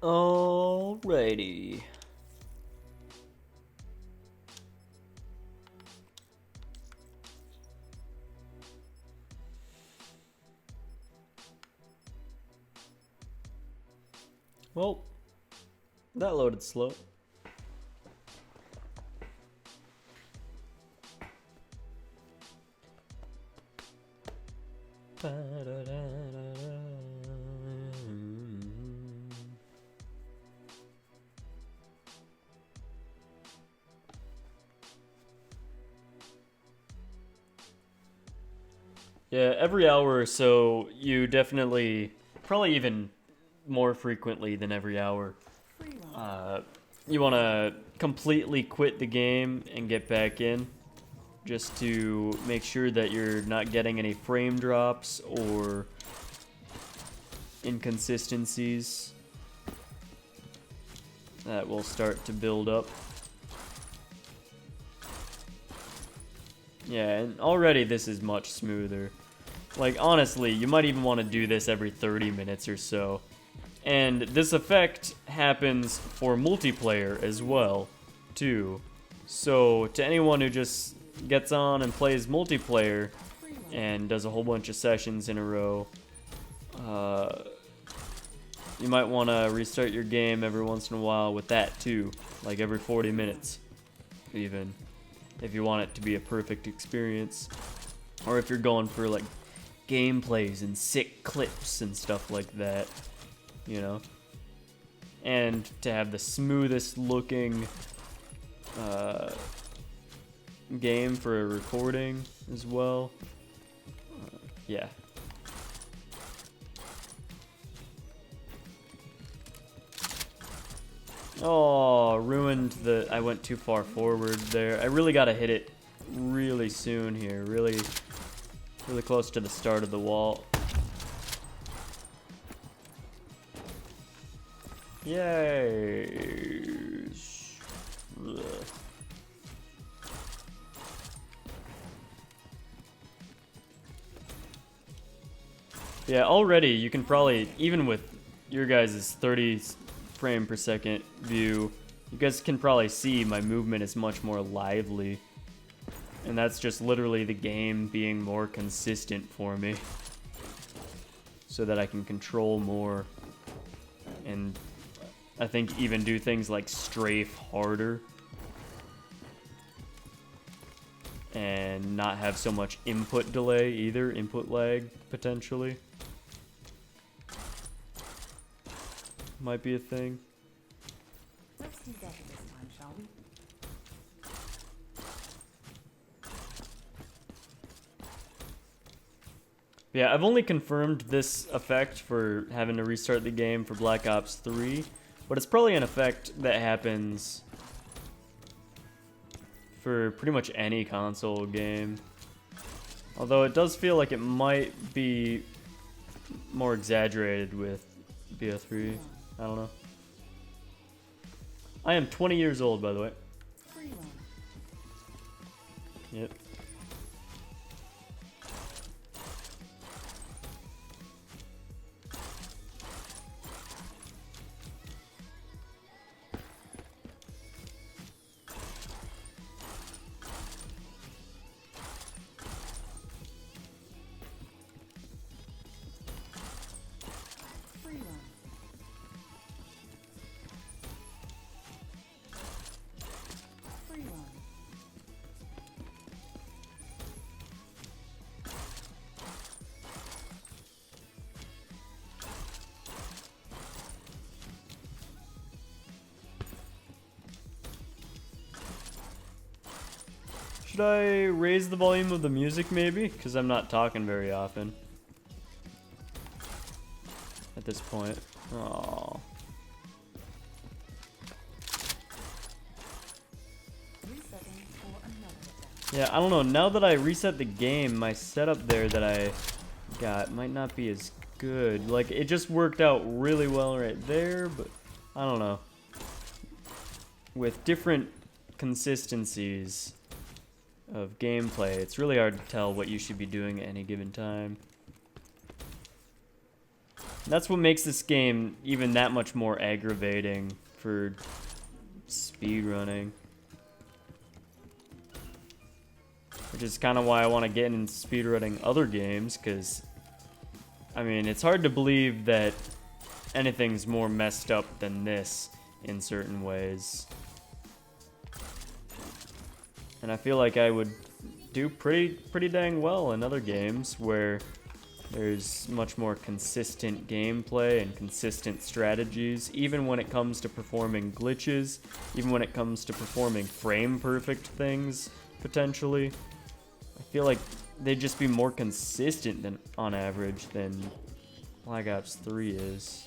Alrighty. Well, that loaded slow. Yeah, every hour or so, you definitely, probably even more frequently than every hour, Free run. you want to completely quit the game and get back in, just to make sure that you're not getting any frame drops or inconsistencies that will start to build up. Yeah, and already this is much smoother. Like, honestly, you might even want to do this every 30 minutes or so. And this effect happens for multiplayer as well, too. So, to anyone who just gets on and plays multiplayer and does a whole bunch of sessions in a row, you might want to restart your game every once in a while with that, too. Like every 40 minutes, even. If you want it to be a perfect experience. Or if you're going for, like, gameplays and sick clips and stuff like that, you know, and to have the smoothest looking game for a recording as well. Yeah. Oh, ruined the... I went too far forward there. I really gotta hit it really soon here. Really close to the start of the wall. Yay. Ugh. Yeah, already you can probably, even with your guys' 30 frame per second view, you guys can probably see my movement is much more lively. And that's just literally the game being more consistent for me. So that I can control more. And I think even do things like strafe harder. And not have so much input delay either, input lag, potentially. Might be a thing. Let's do better this time, shall we? Yeah, I've only confirmed this effect for having to restart the game for Black Ops 3, but it's probably an effect that happens for pretty much any console game. Although it does feel like it might be more exaggerated with BO3. I don't know. I am 20 years old, by the way. Free run. Yep. Free run. Free run. Should I raise the volume of the music, maybe? Because I'm not talking very often. At this point. Aww. Resetting for another attempt. Yeah, I don't know. Now that I reset the game, my setup there that I got might not be as good. Like, it just worked out really well right there, but I don't know. With different consistencies of gameplay, it's really hard to tell what you should be doing at any given time. That's what makes this game even that much more aggravating for speedrunning. Which is kind of why I want to get into speedrunning other games, because, I mean, it's hard to believe that anything's more messed up than this in certain ways. And I feel like I would do pretty dang well in other games where there's much more consistent gameplay and consistent strategies, even when it comes to performing glitches, even when it comes to performing frame-perfect things, potentially. I feel like they'd just be more consistent than, on average, than Black Ops 3 is.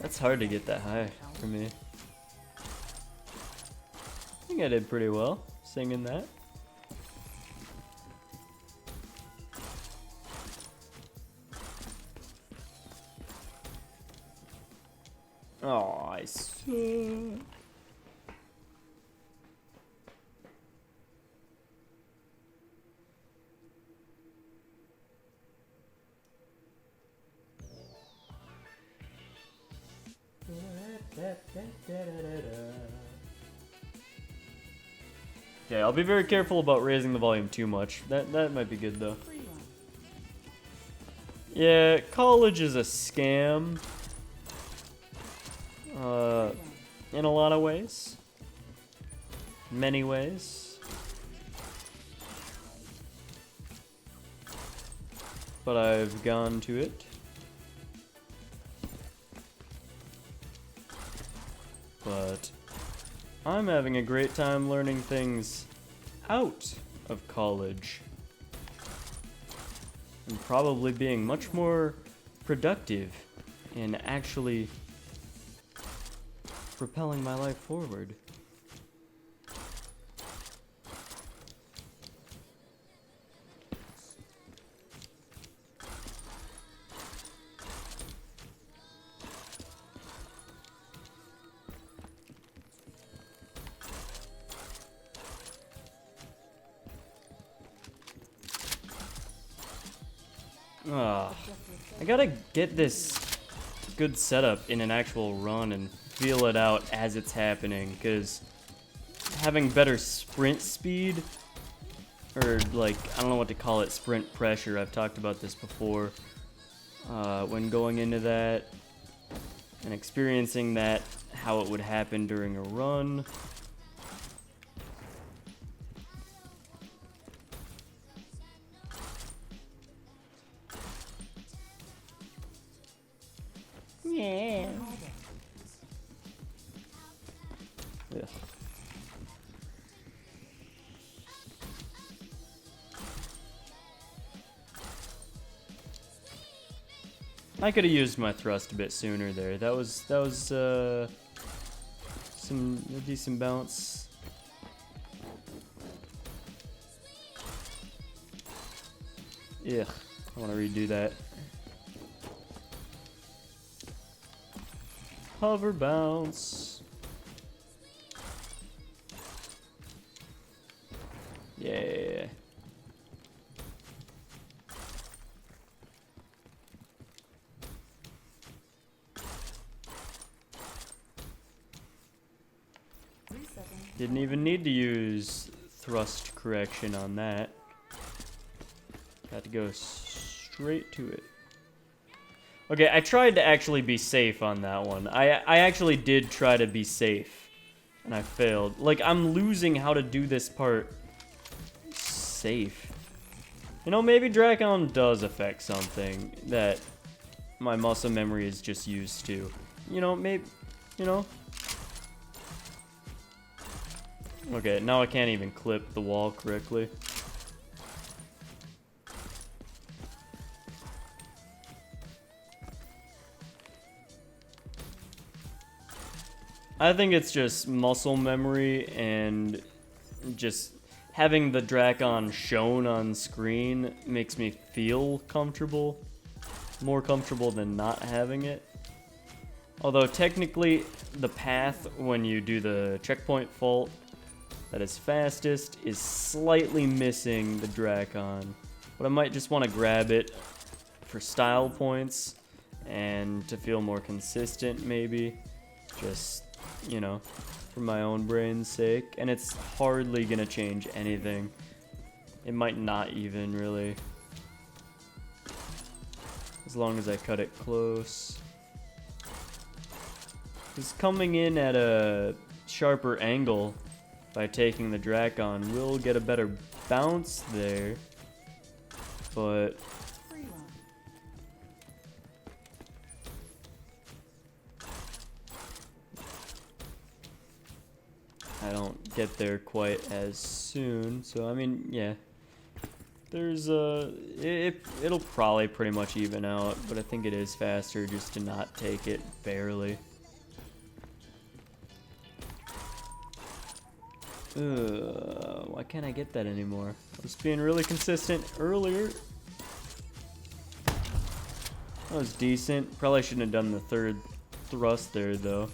That's hard to get that high for me. I think I did pretty well singing that. Oh, I suck. Okay, I'll be very careful about raising the volume too much. That might be good though. Yeah, college is a scam. In a lot of ways. Many ways. But I've gone to it. But I'm having a great time learning things out of college. And probably being much more productive in actually propelling my life forward. I gotta get this good setup in an actual run and feel it out as it's happening, because having better sprint speed, or like, I don't know what to call it, sprint pressure, I've talked about this before, when going into that and experiencing that, how it would happen during a run. Yeah. Yeah. I could have used my thrust a bit sooner there. That was some decent bounce. Yeah, I want to redo that. Hover bounce. Yeah. Didn't even need to use thrust correction on that. Had to go straight to it. Okay, I tried to actually be safe on that one. I actually did try to be safe, and I failed. Like, I'm losing how to do this part safe. You know, maybe Drakon does affect something that my muscle memory is just used to. You know, maybe, you know. Okay, now I can't even clip the wall correctly. I think it's just muscle memory and just having the Drakon shown on screen makes me feel comfortable. More comfortable than not having it. Although technically the path when you do the checkpoint fault that is fastest is slightly missing the Drakon. But I might just want to grab it for style points and to feel more consistent maybe. Just, you know, for my own brain's sake, and it's hardly gonna change anything. It might not even, really. As long as I cut it close. Because coming in at a sharper angle by taking the Drakon will get a better bounce there, but I don't get there quite as soon. So I mean, yeah, there's it'll probably pretty much even out, but I think it is faster just to not take it barely. Why can't I get that anymore? I was being really consistent earlier. That was decent. Probably shouldn't have done the third thrust there, though.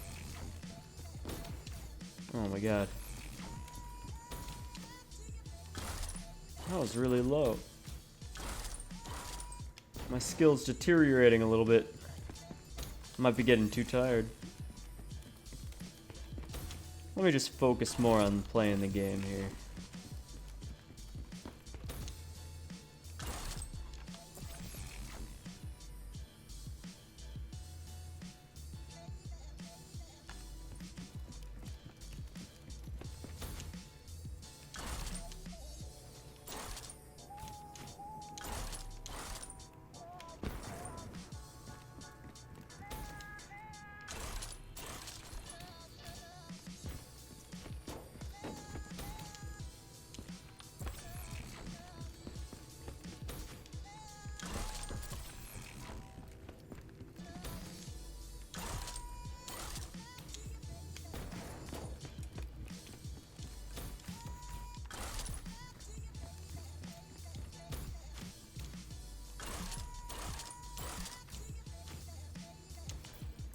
Oh my god. That was really low. My skill's deteriorating a little bit. I might be getting too tired. Let me just focus more on playing the game here.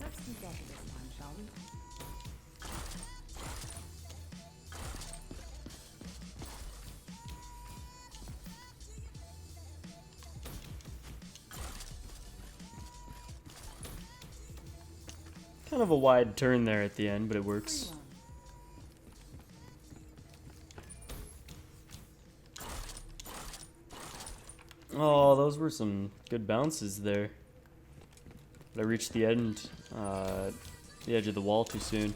Let's do better this time, shall we? Kind of a wide turn there at the end, but it works. Oh, those were some good bounces there. But I reached the end, the edge of the wall too soon.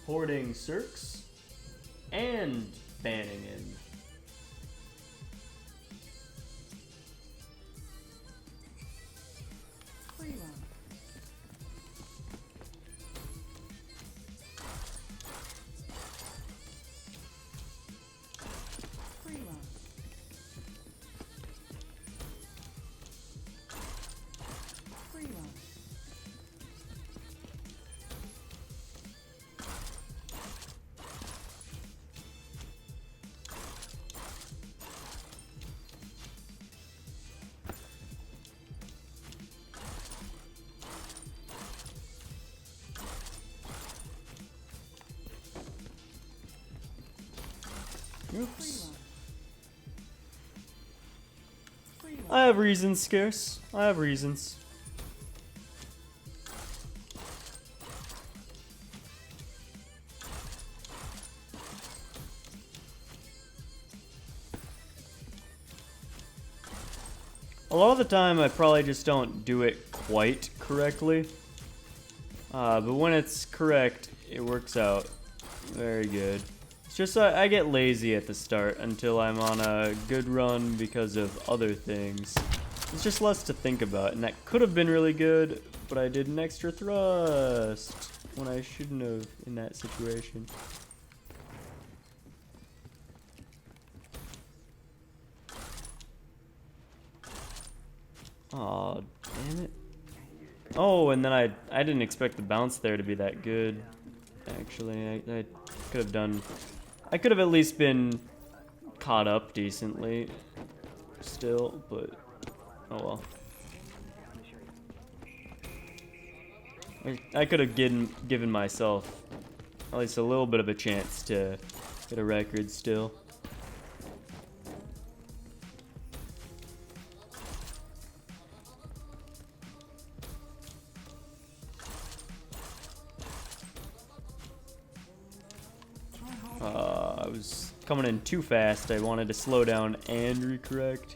Reporting Cirques and banning him. Oops. I have reasons, Scarce. I have reasons. A lot of the time, I probably just don't do it quite correctly. But when it's correct, it works out very good. Just I get lazy at the start until I'm on a good run because of other things. It's just less to think about, and that could have been really good, but I did an extra thrust when I shouldn't have in that situation. Aw, damn it. Oh, and then I didn't expect the bounce there to be that good. Actually, I could have done... I could have at least been caught up decently still, but oh well. I could have given myself at least a little bit of a chance to get a record still. I was coming in too fast. I wanted to slow down and recorrect.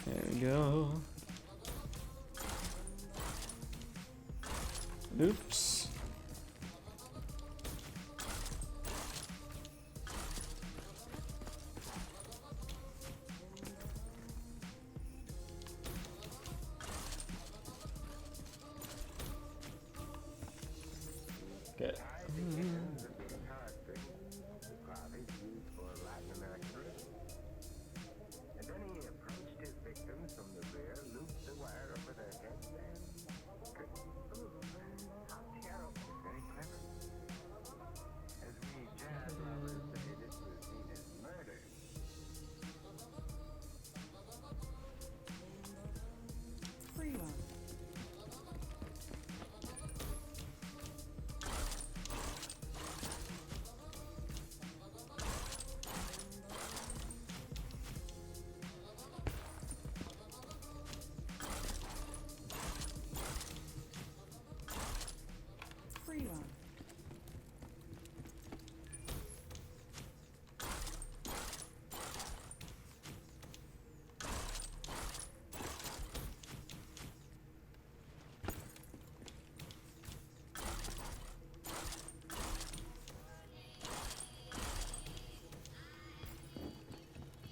There we go. Oops. Okay.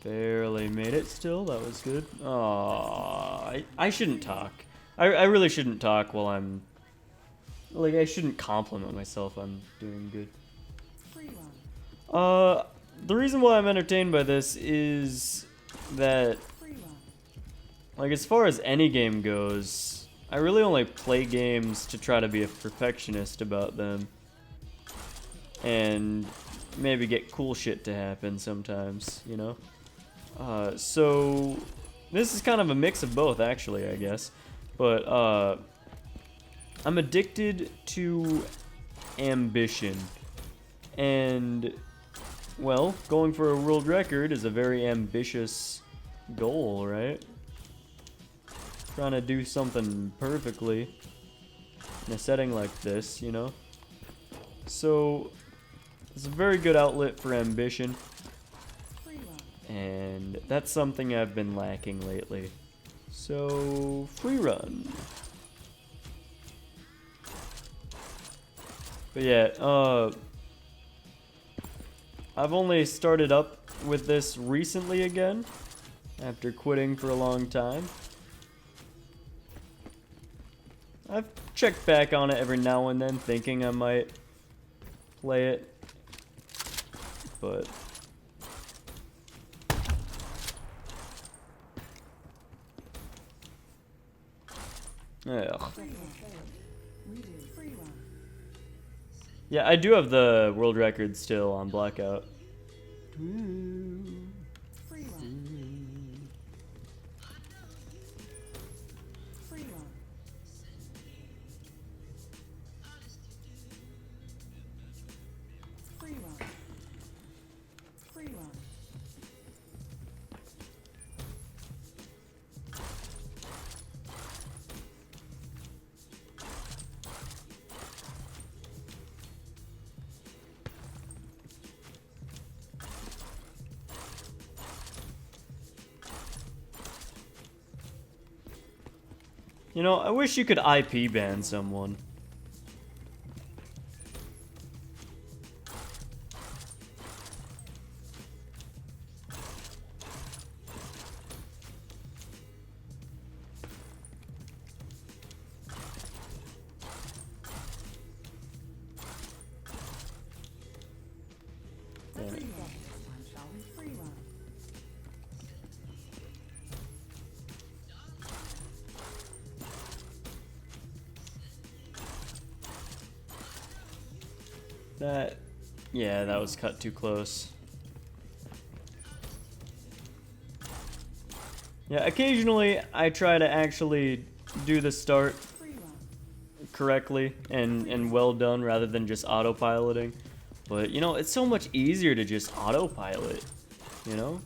Barely made it still, that was good. Aww, I shouldn't talk. I really shouldn't talk while I'm... Like, I shouldn't compliment myself I'm doing good. The reason why I'm entertained by this is that... Like, as far as any game goes, I really only play games to try to be a perfectionist about them. And maybe get cool shit to happen sometimes, you know? So this is kind of a mix of both, actually, I guess. But I'm addicted to ambition. And, well, going for a world record is a very ambitious goal, right? Trying to do something perfectly in a setting like this, you know? So it's a very good outlet for ambition. And that's something I've been lacking lately. So, free run. But yeah, I've only started up with this recently again, after quitting for a long time. I've checked back on it every now and then, thinking I might play it, but... Ugh. Yeah, I do have the world record still on Blackout. You know, I wish you could IP ban someone. Yeah, that was cut too close. Yeah, occasionally I try to actually do the start correctly and well done rather than just autopiloting. But, you know, it's so much easier to just autopilot, you know?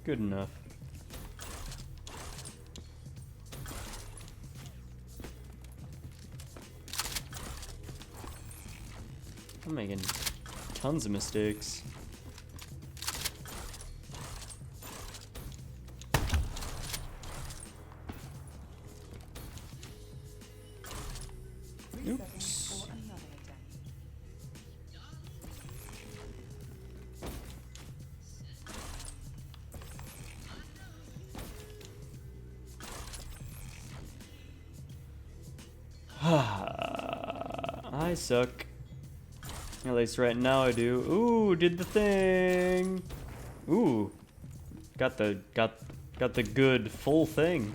Good enough. I'm making tons of mistakes. Oops. I suck. At least right now I do. Ooh, did the thing. Ooh, got the good full thing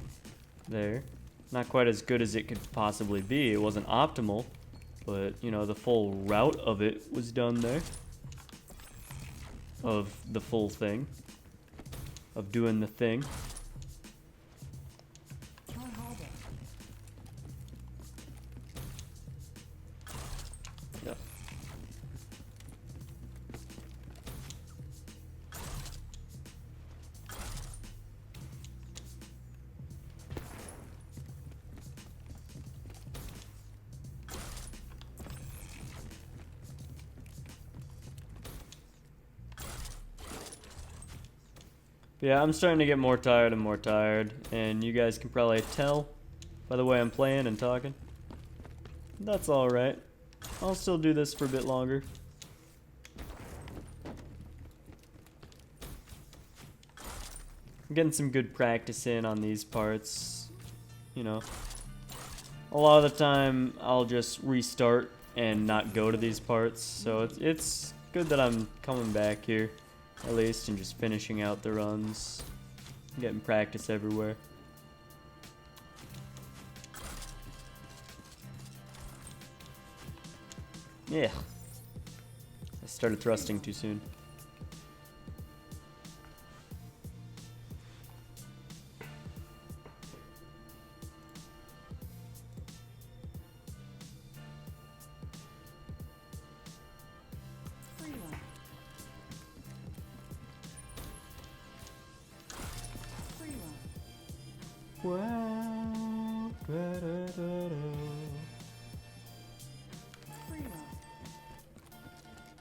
there. Not quite as good as it could possibly be. It wasn't optimal, but you know, the full route of it was done there. Of the full thing. Of doing the thing. Yep. Yeah, I'm starting to get more tired and more tired, and you guys can probably tell by the way I'm playing and talking. That's alright. I'll still do this for a bit longer. I'm getting some good practice in on these parts, you know. A lot of the time, I'll just restart and not go to these parts, so it's good that I'm coming back here. At least, and just finishing out the runs. Getting practice everywhere. Yeah. I started thrusting too soon. Wow.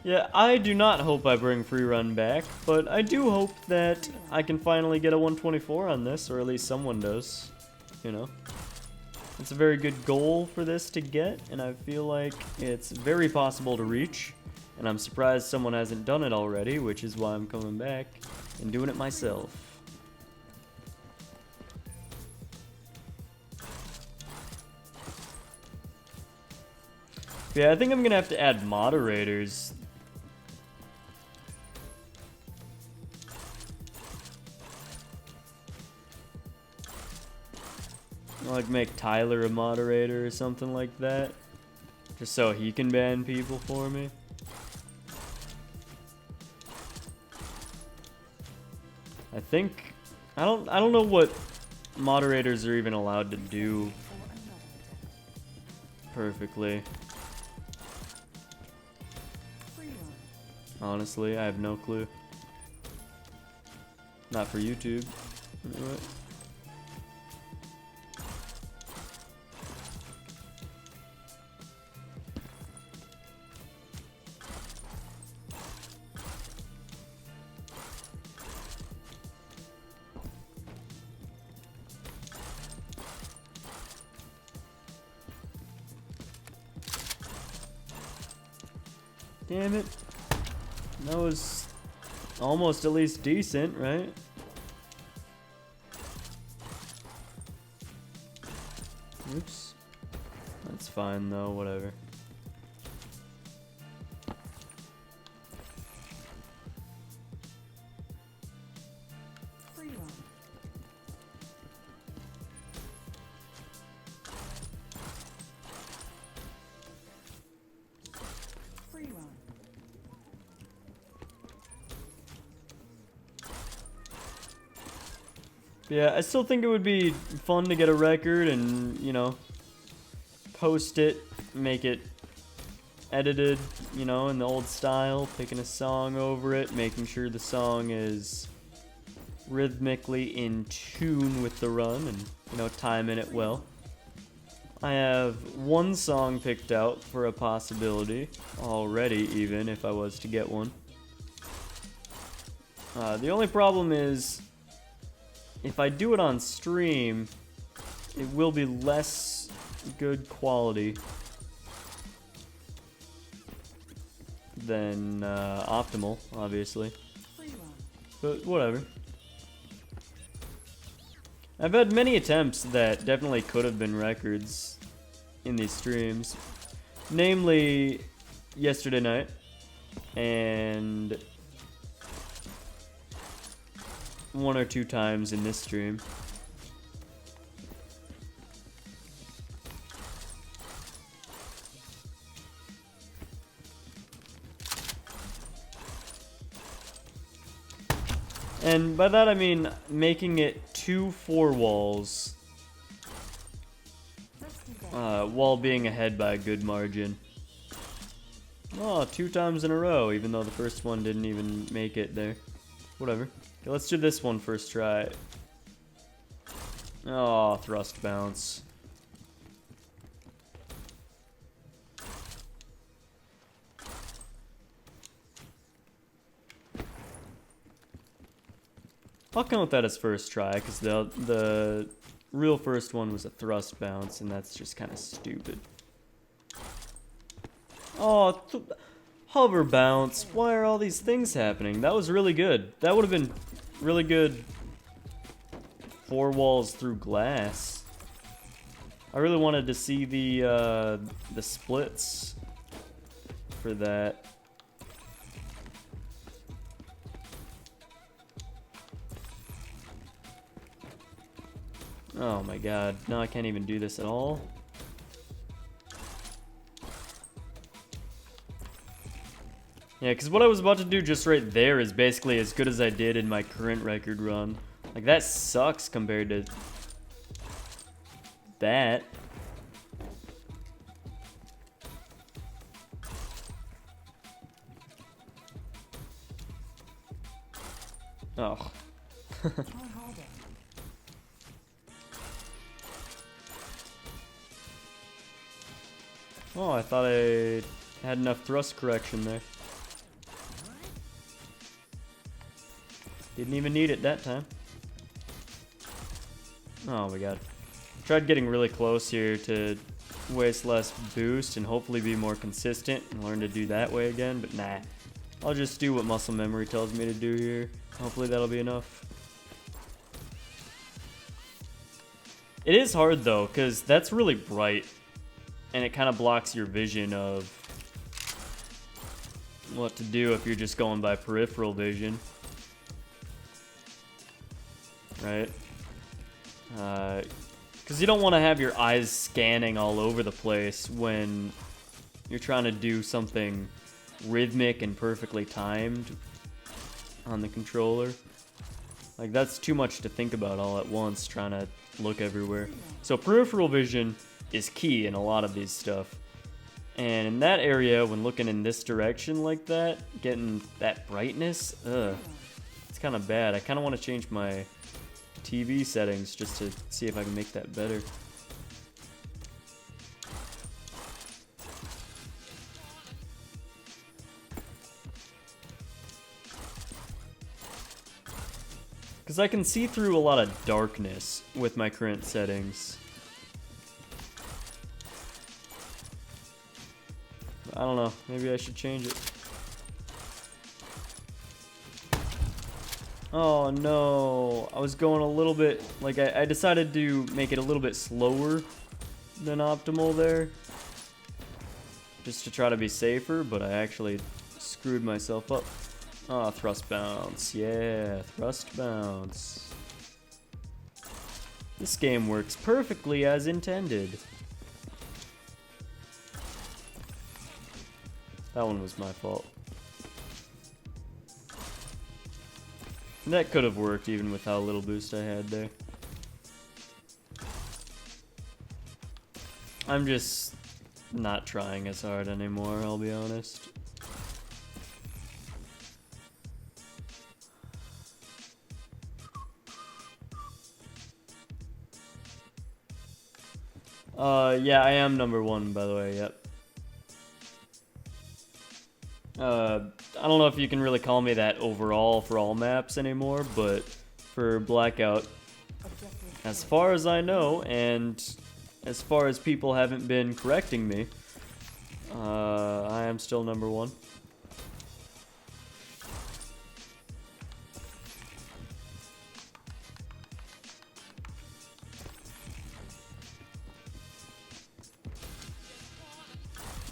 Yeah, I do not hope I bring free run back, but I do hope that I can finally get a 124 on this, or at least someone does, you know. It's a very good goal for this to get, and I feel like it's very possible to reach, and I'm surprised someone hasn't done it already, which is why I'm coming back and doing it myself. Yeah, I think I'm gonna have to add moderators. Like make Tyler a moderator or something like that. Just so he can ban people for me. I think I don't know what moderators are even allowed to do perfectly. Honestly, I have no clue. Not for YouTube. Anyway. Damn it. That was almost at least decent, right? Oops. That's fine though, whatever. Yeah, I still think it would be fun to get a record and, you know, post it, make it edited, you know, in the old style, picking a song over it, making sure the song is rhythmically in tune with the run and, you know, timing it well. I have one song picked out for a possibility already, even if I was to get one. The only problem is, if I do it on stream, it will be less good quality than optimal, obviously. But whatever. I've had many attempts that definitely could have been records in these streams. Namely, yesterday night, and one or two times in this stream. And by that I mean making it 2 4 walls while being ahead by a good margin. Oh, 2 times in a row, even though the first one didn't even make it there. Whatever. Okay, let's do this one first try. Oh, thrust bounce. I'll count that as first try, because the real first one was a thrust bounce, and that's just kind of stupid. Oh, hover bounce. Why are all these things happening? That was really good. That would have been really good 4 walls through glass. I really wanted to see the splits for that. Oh my god, no, I can't even do this at all. Yeah, because what I was about to do just right there is basically as good as I did in my current record run. Like, that sucks compared to that. Oh. Oh, I thought I had enough thrust correction there. Didn't even need it that time. Oh my god. Tried getting really close here to waste less boost and hopefully be more consistent and learn to do that way again, but nah. I'll just do what muscle memory tells me to do here. Hopefully that'll be enough. It is hard though, because that's really bright. And it kind of blocks your vision of what to do if you're just going by peripheral vision. Right? Because you don't want to have your eyes scanning all over the place when you're trying to do something rhythmic and perfectly timed on the controller. Like, that's too much to think about all at once, trying to look everywhere. So peripheral vision is key in a lot of these stuff. And in that area, when looking in this direction like that, getting that brightness, it's kind of bad. I kind of want to change my TV settings just to see if I can make that better. Because I can see through a lot of darkness with my current settings. I don't know, maybe I should change it. Oh no, I was going a little bit, like I decided to make it a little bit slower than optimal there. Just to try to be safer, but I actually screwed myself up. Oh, thrust bounce, yeah, thrust bounce. This game works perfectly as intended. That one was my fault. That could have worked even with how little boost I had there. I'm just not trying as hard anymore, I'll be honest. Yeah, I am #1, by the way, yep. I don't know if you can really call me that overall for all maps anymore, but for Blackout, as far as I know, and as far as people haven't been correcting me, I am still #1.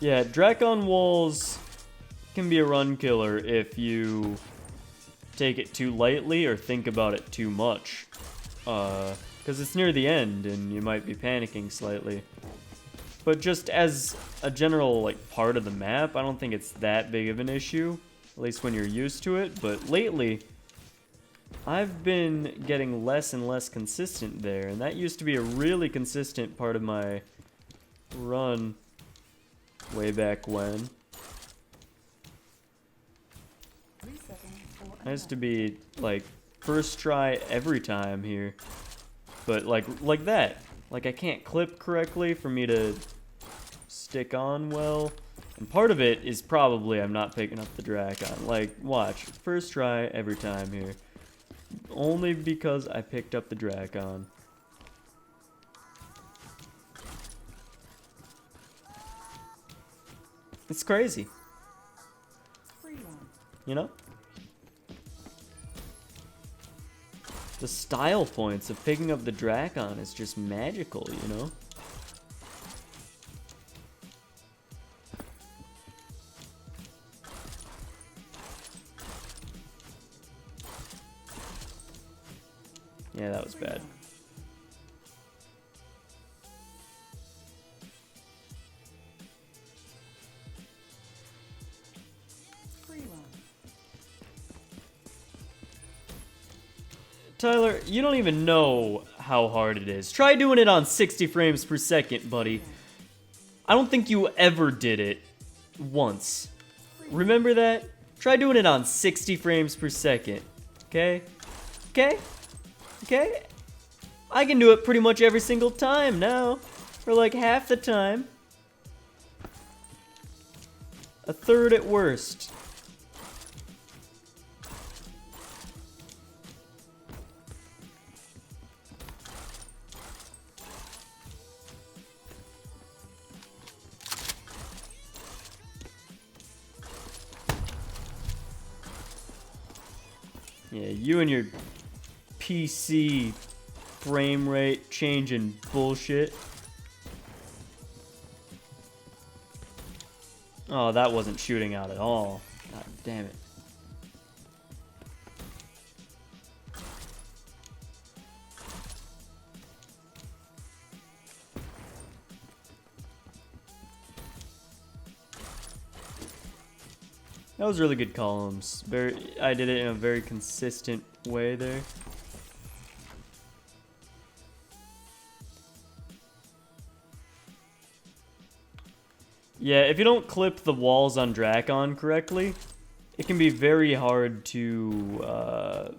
Yeah, Drakon walls can be a run killer if you take it too lightly or think about it too much. Because it's near the end and you might be panicking slightly. But just as a general like part of the map, I don't think it's that big of an issue, at least when you're used to it. But lately, I've been getting less and less consistent there, and that used to be a really consistent part of my run way back when. I used to be like first try every time here, but like that. Like I can't clip correctly for me to stick on well, and part of it is probably I'm not picking up the Drakon. Like watch, first try every time here, only because I picked up the Drakon. It's crazy, you know? The style points of picking up the Drakon is just magical, you know? Yeah, that was bad. Tyler, you don't even know how hard it is. Try doing it on 60 frames per second, buddy. I don't think you ever did it once. Remember that? Try doing it on 60 frames per second. Okay? Okay? Okay? I can do it pretty much every single time now. Or like half the time. A third at worst. Yeah, you and your PC frame rate changing bullshit. Oh, that wasn't shooting out at all. God damn it. That was really good columns. I did it in a very consistent way there. Yeah, if you don't clip the walls on Drakon correctly, it can be very hard to,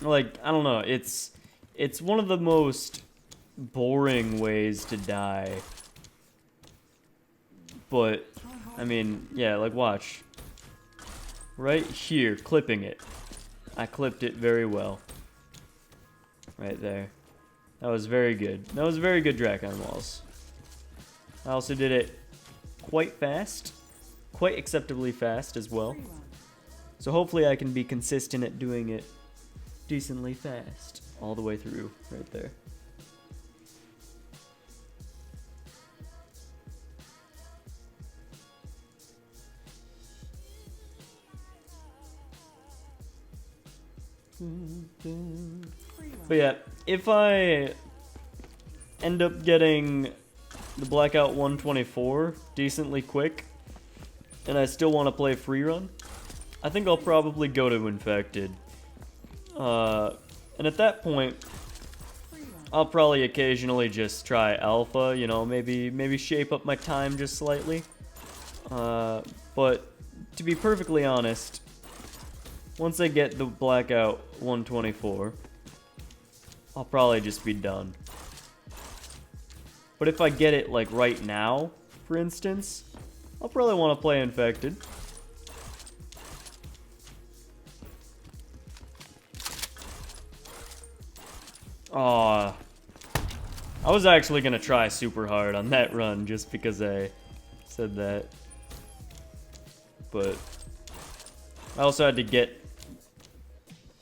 like, I don't know, it's one of the most boring ways to die. But, I mean, yeah, like, watch. Right here, clipping it. I clipped it very well. Right there. That was very good. That was very good Drakon walls. I also did it quite fast. Quite acceptably fast as well. So hopefully I can be consistent at doing it decently fast. All the way through, right there. But yeah, if I end up getting the Blackout 124 decently quick, and I still want to play free run, I think I'll probably go to Infected. And at that point, I'll probably occasionally just try Alpha, you know, maybe shape up my time just slightly. But to be perfectly honest, once I get the Blackout 124, I'll probably just be done. But if I get it, like, right now, for instance, I'll probably want to play Infected. Aw. I was actually gonna try super hard on that run just because I said that. But I also had to get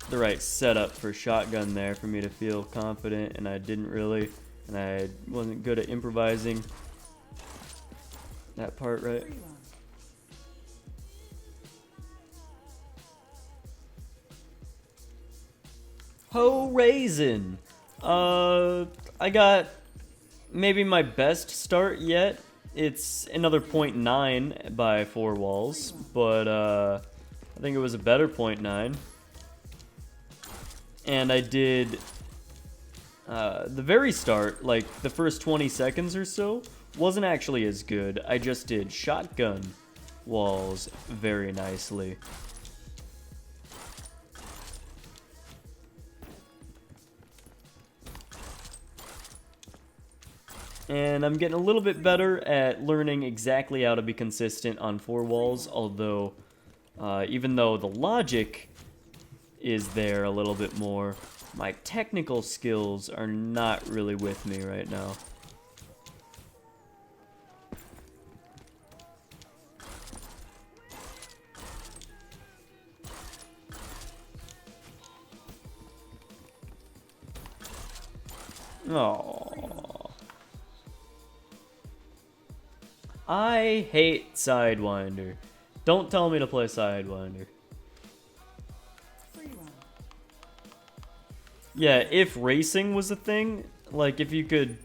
the right setup for shotgun there for me to feel confident, and I didn't really, and I wasn't good at improvising that part right. Ho raisin! I got maybe my best start yet. It's another 0.9 by 4 walls, but I think it was a better 0.9. And I did the very start, like the first 20 seconds or so, wasn't actually as good. I just did shotgun walls very nicely. And I'm getting a little bit better at learning exactly how to be consistent on 4 walls, although even though the logic is there a little bit more, my technical skills are not really with me right now. Oh, I hate Sidewinder. Don't tell me to play Sidewinder. Yeah, if racing was a thing, like if you could,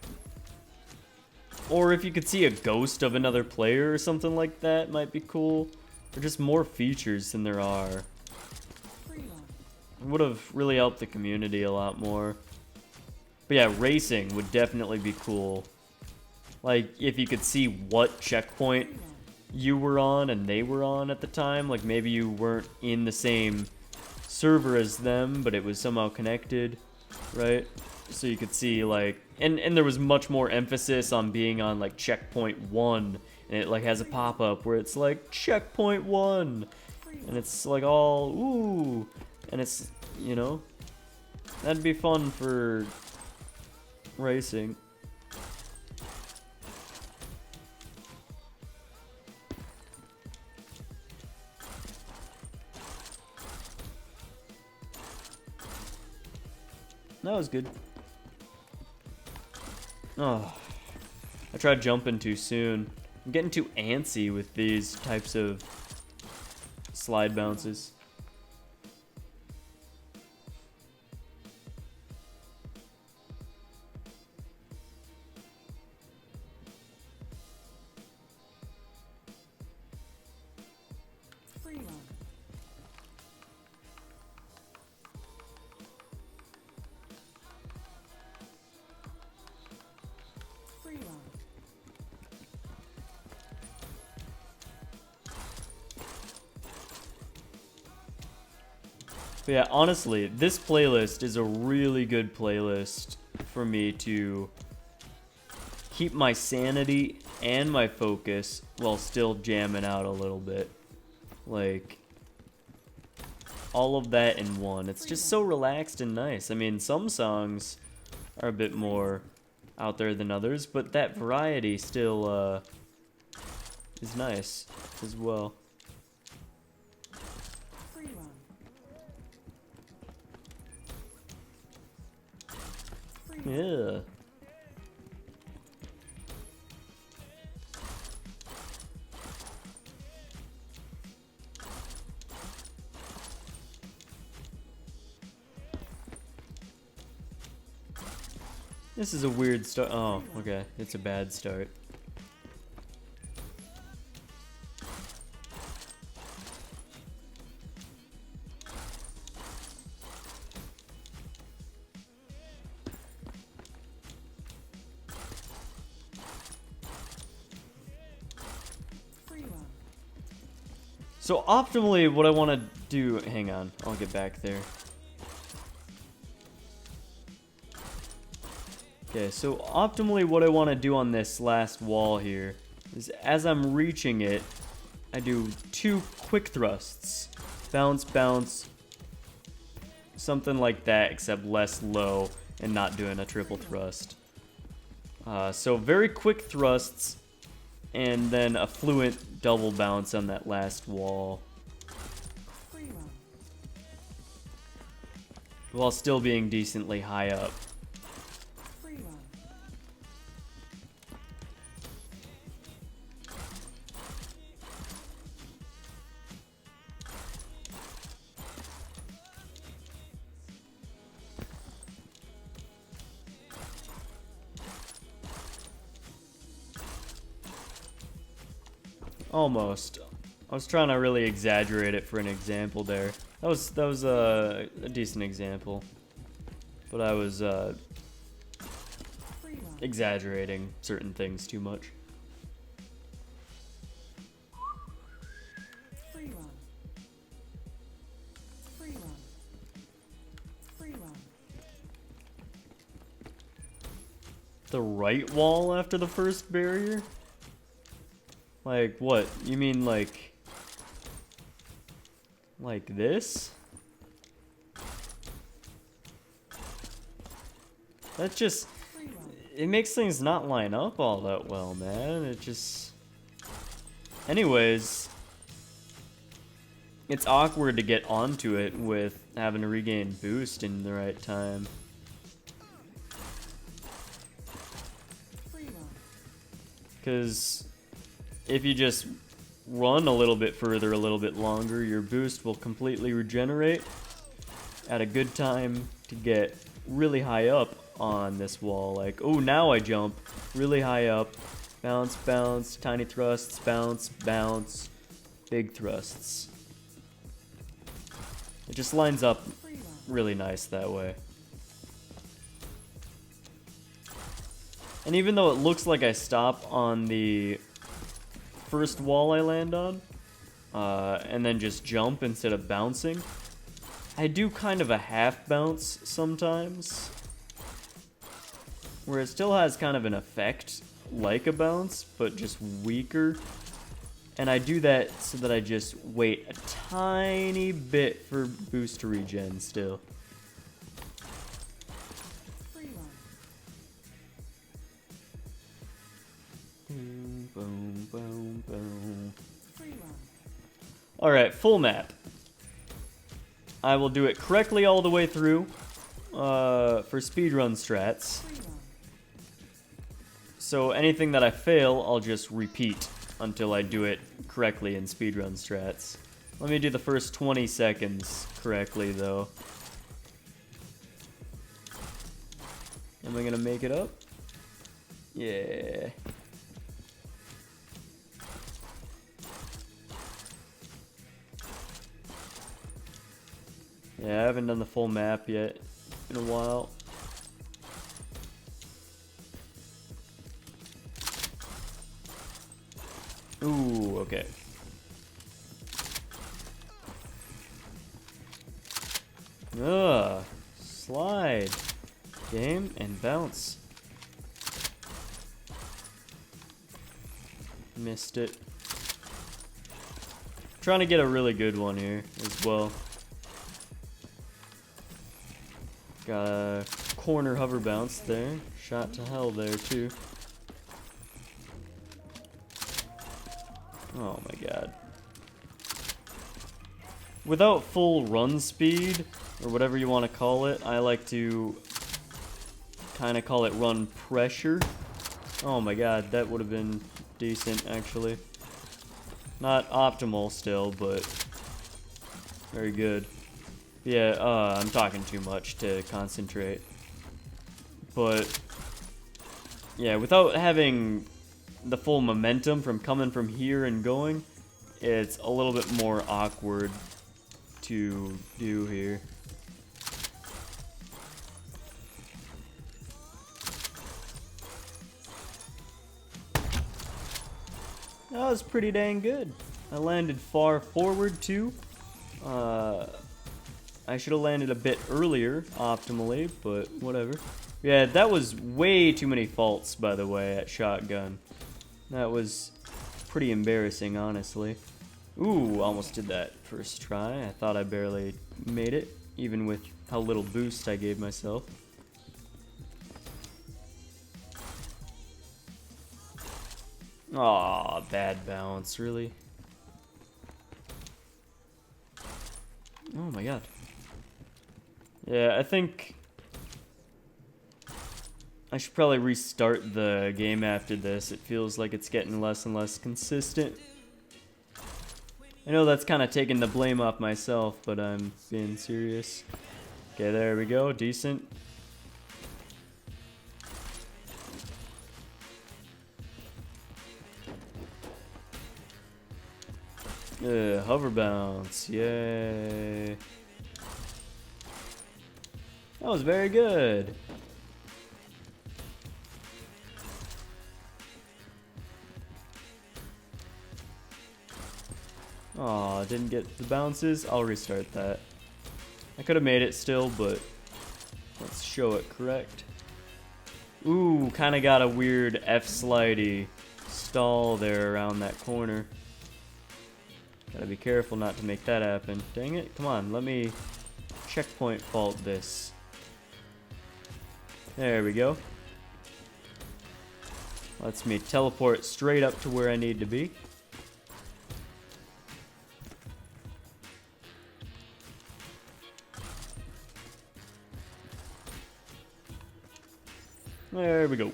or if you could see a ghost of another player or something like that, might be cool. Or just more features than there are. It would have really helped the community a lot more. But yeah, racing would definitely be cool. Like, if you could see what checkpoint you were on and they were on at the time. Like, maybe you weren't in the same server as them, but it was somehow connected, right? So you could see, like... And there was much more emphasis on being on, like, checkpoint 1. And it, like, has a pop-up where it's, like, checkpoint 1. And it's, like, all, ooh. And it's, you know... That'd be fun for... racing. That was good. Oh, I tried jumping too soon. I'm getting too antsy with these types of slide bounces. But yeah, honestly, this playlist is a really good playlist for me to keep my sanity and my focus while still jamming out a little bit. Like, all of that in one. It's just so relaxed and nice. I mean, some songs are a bit more out there than others, but that variety still is nice as well. Yeah. This is a weird start. Oh, okay. It's a bad start. So optimally, what I want to do... Hang on, I'll get back there. Okay, so optimally what I want to do on this last wall here is as I'm reaching it, I do 2 quick thrusts. Bounce, bounce, something like that, except less low and not doing a triple thrust. So very quick thrusts, and then a fluent double bounce on that last wall. While still being decently high up. Almost. I was trying to really exaggerate it for an example there. That was a decent example, but I was exaggerating certain things too much. The right wall after the first barrier? Like what? You mean like this? That just, it makes things not line up all that well, man. It just, anyways, it's awkward to get onto it with having to regain boost in the right time. Because if you just run a little bit further, a little bit longer, your boost will completely regenerate at a good time to get really high up on this wall. Like, oh, now I jump really high up, bounce, bounce, tiny thrusts, bounce, bounce, big thrusts. It just lines up really nice that way. And even though it looks like I stop on the first wall I land on, and then just jump instead of bouncing, I do kind of a half bounce sometimes, where it still has kind of an effect like a bounce, but just weaker. And I do that so that I just wait a tiny bit for boost to regen still. Boom, boom, boom, boom. Alright, full map. I will do it correctly all the way through for speedrun strats. So anything that I fail, I'll just repeat until I do it correctly in speedrun strats. Let me do the first 20 seconds correctly, though. Am I gonna make it up? Yeah. Yeah, I haven't done the full map yet in a while. Ooh, okay. Slide. Game and bounce. Missed it. Trying to get a really good one here as well. Got a corner hover bounce there. Shot to hell there too. Oh my god. Without full run speed, or whatever you want to call it, I like to kind of call it run pressure. Oh my god, that would have been decent actually. Not optimal still, but very good. Yeah, I'm talking too much to concentrate. But yeah, without having the full momentum from coming from here and going, it's a little bit more awkward to do here. That was pretty dang good. I landed far forward too. I should have landed a bit earlier, optimally, but whatever. Yeah, that was way too many faults, by the way, at shotgun. That was pretty embarrassing, honestly. Ooh, almost did that first try. I thought I barely made it, even with how little boost I gave myself. Aw, bad bounce, really? Oh my god. Yeah, I think I should probably restart the game after this. It feels like it's getting less and less consistent. I know that's kind of taking the blame off myself, but I'm being serious. Okay, there we go. Decent. Hover bounce. Yay. That was very good. Aw, didn't get the bounces. I'll restart that. I could have made it still, but let's show it correct. Ooh, kind of got a weird F-slidey stall there around that corner. Gotta be careful not to make that happen. Dang it, come on, let me checkpoint fault this. There we go. Lets me teleport straight up to where I need to be. There we go.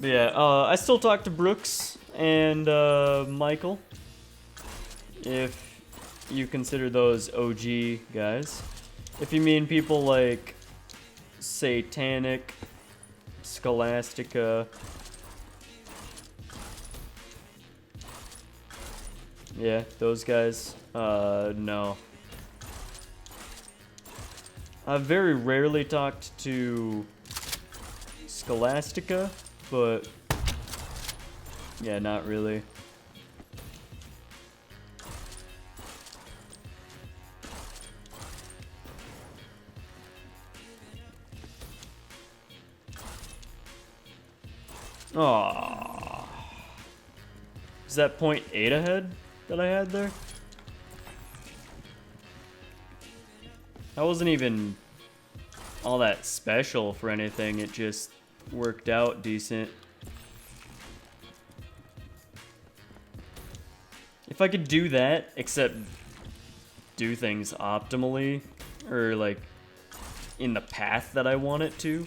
But yeah, I still talk to Brooks and Michael, if you consider those OG guys. If you mean people like Satanic, Scholastica, yeah, those guys, no. I've very rarely talked to Scholastica, but yeah, not really. Aww. Is that 0.8 ahead that I had there? That wasn't even all that special for anything, it just worked out decent. If I could do that, except do things optimally, or like in the path that I want it to,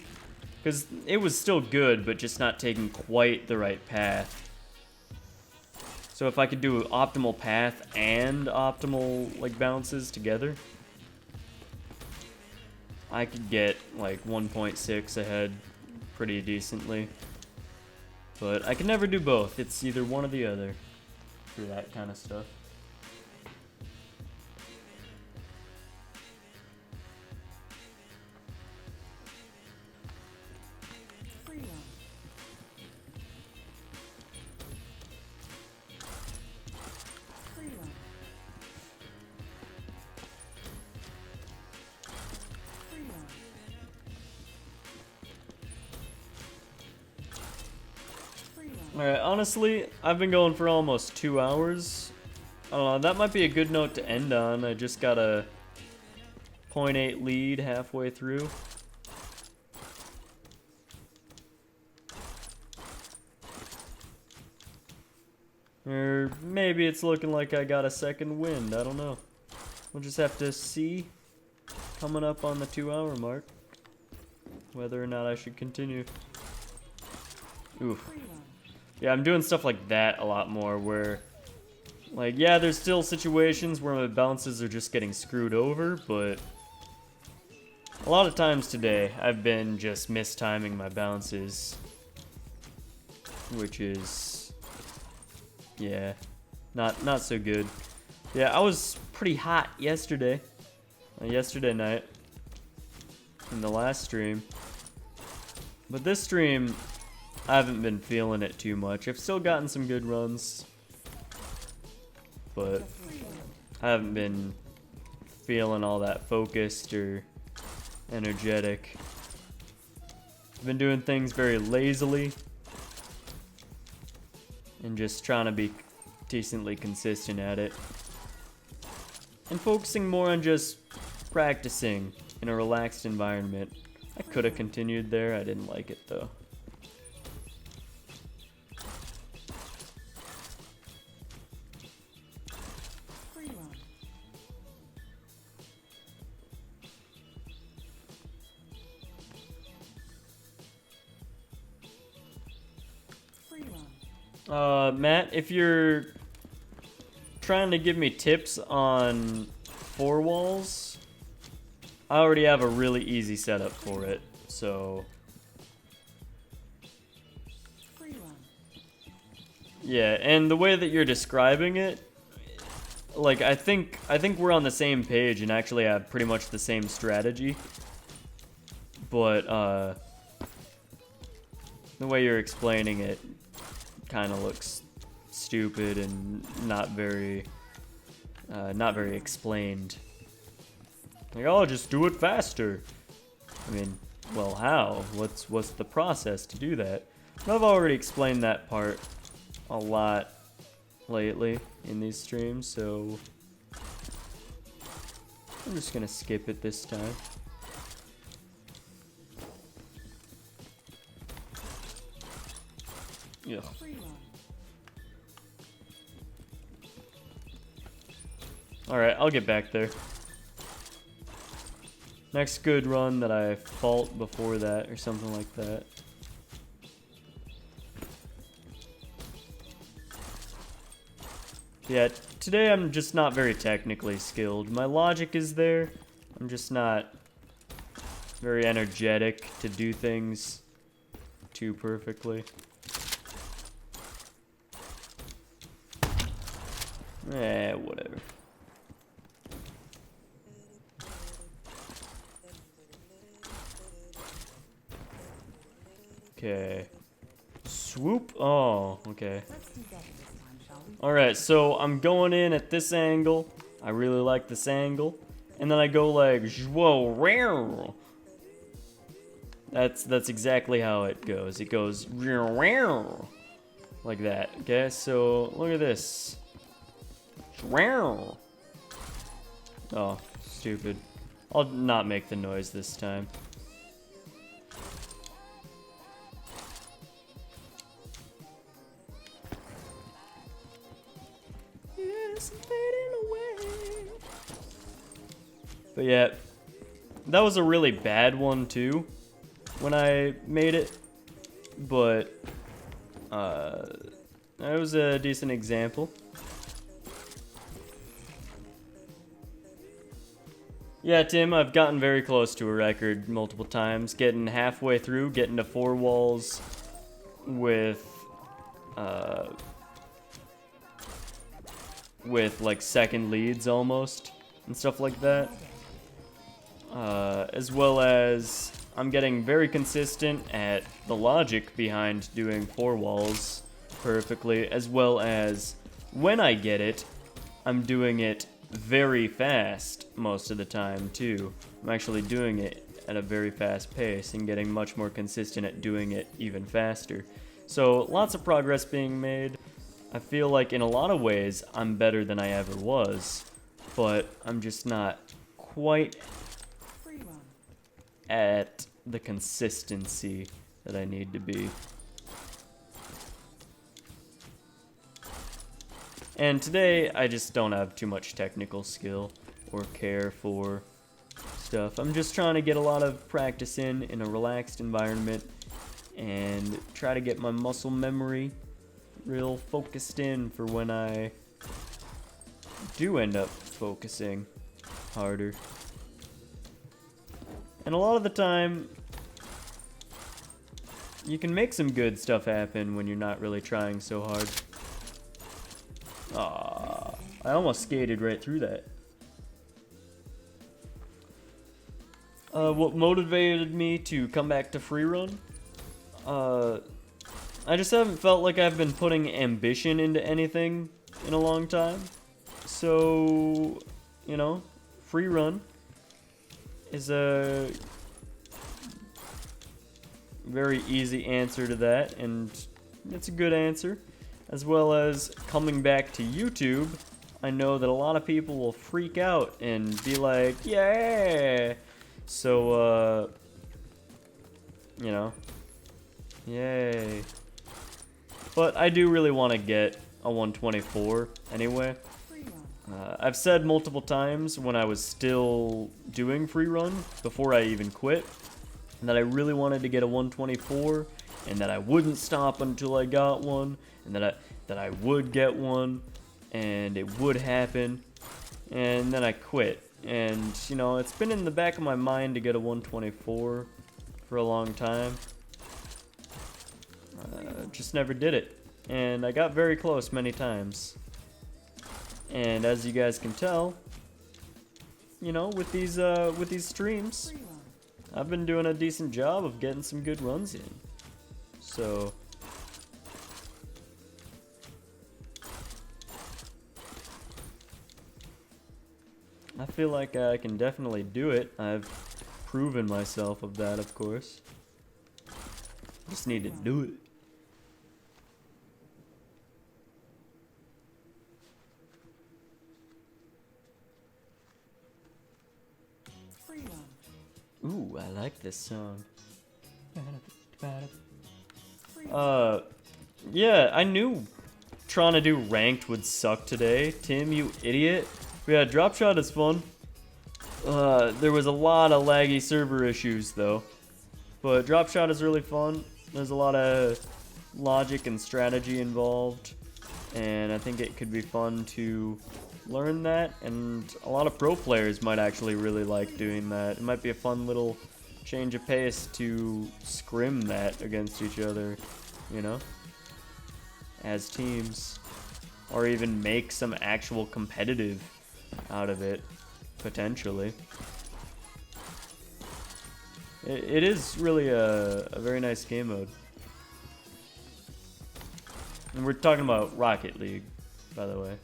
because it was still good, but just not taking quite the right path. So if I could do an optimal path and optimal like bounces together, I could get like 1.6 ahead pretty decently. But I can never do both. It's either one or the other for that kind of stuff. Alright, honestly, I've been going for almost 2 hours. I don't know, that might be a good note to end on. I just got a 0.8 lead halfway through. Or maybe it's looking like I got a second wind, I don't know. We'll just have to see coming up on the 2-hour mark whether or not I should continue. Oof. Yeah, I'm doing stuff like that a lot more where, like, yeah, there's still situations where my bounces are just getting screwed over, but a lot of times today I've been just mistiming my bounces, which is, yeah, not so good. Yeah, I was pretty hot yesterday night in the last stream. But this stream, I haven't been feeling it too much. I've still gotten some good runs, but I haven't been feeling all that focused or energetic. I've been doing things very lazily and just trying to be decently consistent at it. And focusing more on just practicing in a relaxed environment. I could have continued there, I didn't like it though. Matt, if you're trying to give me tips on four walls, I already have a really easy setup for it, so yeah, and the way that you're describing it, like I think we're on the same page and actually have pretty much the same strategy. But the way you're explaining it kind of looks stupid and not very explained. Like, oh, just do it faster. I mean, well, how? What's the process to do that? But I've already explained that part a lot lately in these streams, so I'm just gonna skip it this time. Yeah. Alright, I'll get back there. Next good run that I fault before that, or something like that. Yeah, today I'm just not very technically skilled. My logic is there. I'm just not very energetic to do things too perfectly. Whatever. Okay. Swoop. Oh, okay. Alright, so I'm going in at this angle. I really like this angle. And then I go like, whoa, rare. That's exactly how it goes. It goes like that. Okay, so look at this. Oh, stupid. I'll not make the noise this time. Yes, I'm fading away. But yeah, that was a really bad one too when I made it, but that was a decent example. Yeah, Tim, I've gotten very close to a record multiple times, getting halfway through, getting to 4 walls with like second leads almost, and stuff like that. As well as I'm getting very consistent at the logic behind doing 4 walls perfectly, as well as when I get it, I'm doing it very fast most of the time too. I'm actually doing it at a very fast pace and getting much more consistent at doing it even faster. So lots of progress being made. I feel like in a lot of ways I'm better than I ever was, but I'm just not quite at the consistency that I need to be. And today, I just don't have too much technical skill or care for stuff. I'm just trying to get a lot of practice in a relaxed environment and try to get my muscle memory real focused in for when I do end up focusing harder. And a lot of the time, you can make some good stuff happen when you're not really trying so hard. Ah, I almost skated right through that. What motivated me to come back to free run I just haven't felt like I've been putting ambition into anything in a long time. So, you know, free run is a very easy answer to that, and it's a good answer. As well as coming back to YouTube, I know that a lot of people will freak out and be like, yeah! So, you know, yay. But I do really want to get a 124 anyway. I've said multiple times when I was still doing free run, before I even quit, that I really wanted to get a 124, and that I wouldn't stop until I got one, and that I would get one, and it would happen, and then I quit. And, you know, it's been in the back of my mind to get a 124 for a long time. Just never did it. And I got very close many times. And as you guys can tell, you know, with these streams, I've been doing a decent job of getting some good runs in. So I feel like I can definitely do it. I've proven myself of that, of course. Just need to do it. Ooh, I like this song. Yeah, I knew trying to do ranked would suck today. Tim, you idiot. But yeah, drop shot is fun. There was a lot of laggy server issues though. But drop shot is really fun. There's a lot of logic and strategy involved. And I think it could be fun to learn that, and a lot of pro players might actually really like doing that. It might be a fun little change of pace to scrim that against each other, you know, as teams, or even make some actual competitive out of it, potentially. It is really a very nice game mode. And we're talking about Rocket League, by the way.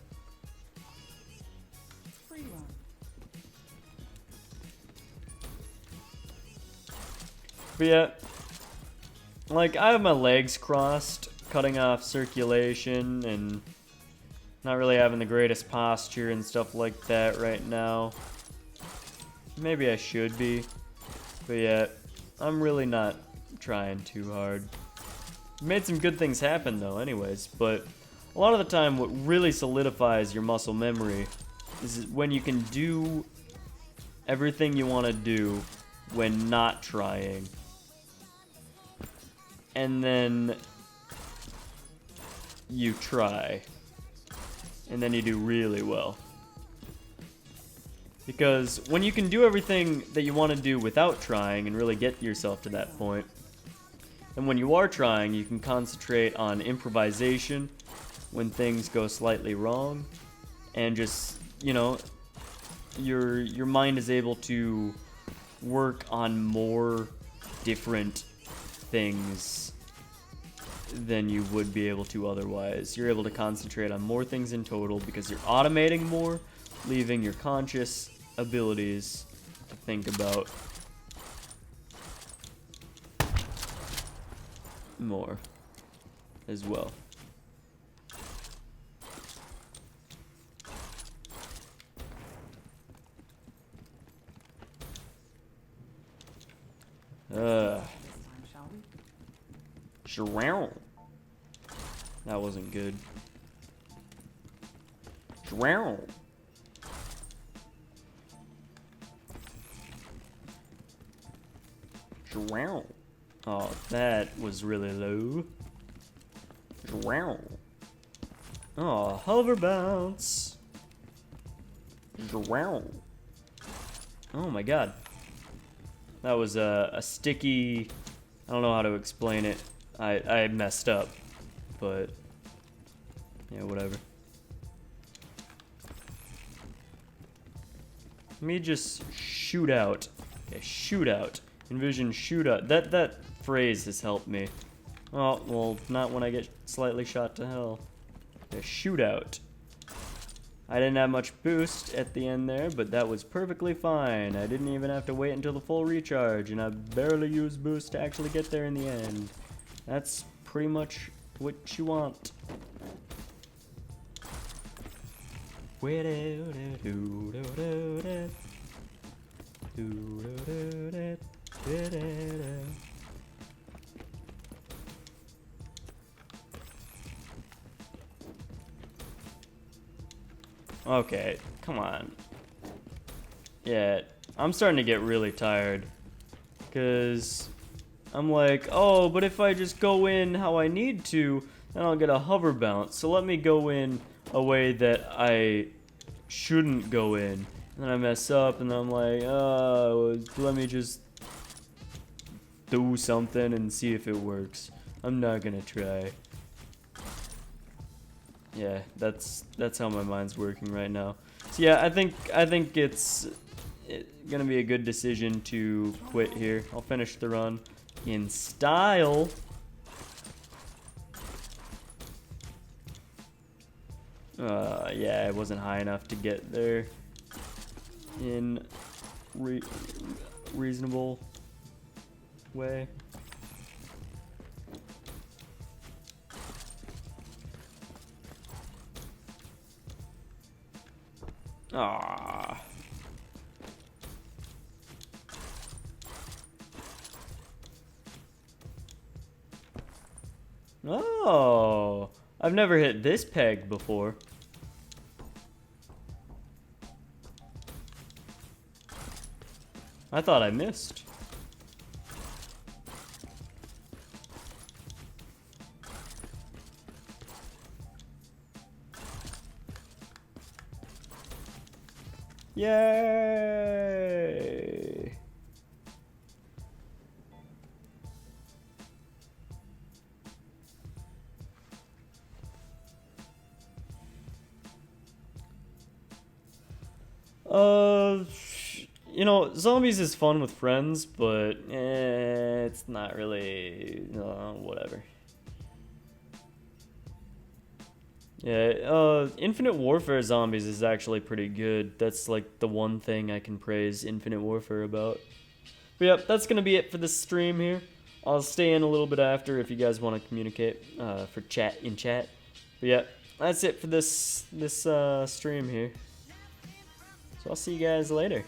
But yeah, like, I have my legs crossed, cutting off circulation, and not really having the greatest posture and stuff like that right now. Maybe I should be, but yeah, I'm really not trying too hard. Made some good things happen though anyways, but a lot of the time what really solidifies your muscle memory is when you can do everything you want to do when not trying. And then you try. And then you do really well. Because when you can do everything that you want to do without trying and really get yourself to that point, and when you are trying, you can concentrate on improvisation when things go slightly wrong, and just, you know, your mind is able to work on more different things than you would be able to otherwise. You're able to concentrate on more things in total because you're automating more, leaving your conscious abilities to think about more as well. Drown. That wasn't good. Drown. Drown. Oh, that was really low. Drown. Oh, hover bounce. Drown. Oh my god. That was a sticky... I don't know how to explain it. I messed up, but yeah, whatever. Let me just shoot out. Okay, shoot out. Envision shoot out. That phrase has helped me Oh, well, not when I get slightly shot to hell. A shootout. I didn't have much boost at the end there, but that was perfectly fine. I didn't even have to wait until the full recharge, and I barely used boost to actually get there in the end. That's pretty much what you want. Okay, come on. Yeah, I'm starting to get really tired. Because I'm like, oh, but if I just go in how I need to, then I'll get a hover bounce. So let me go in a way that I shouldn't go in. And then I mess up, and then I'm like, oh, let me just do something and see if it works. I'm not gonna try. Yeah, that's how my mind's working right now. So yeah, I think it's gonna be a good decision to quit here. I'll finish the run in style. Yeah, it wasn't high enough to get there in reasonable way. Ah. Oh, I've never hit this peg before. I thought I missed. Yay! You know, zombies is fun with friends, but it's not really, whatever. Yeah, Infinite Warfare Zombies is actually pretty good. That's like the one thing I can praise Infinite Warfare about. But yep, that's gonna be it for this stream here. I'll stay in a little bit after if you guys want to communicate for chat. But yeah, that's it for this stream here. So I'll see you guys later.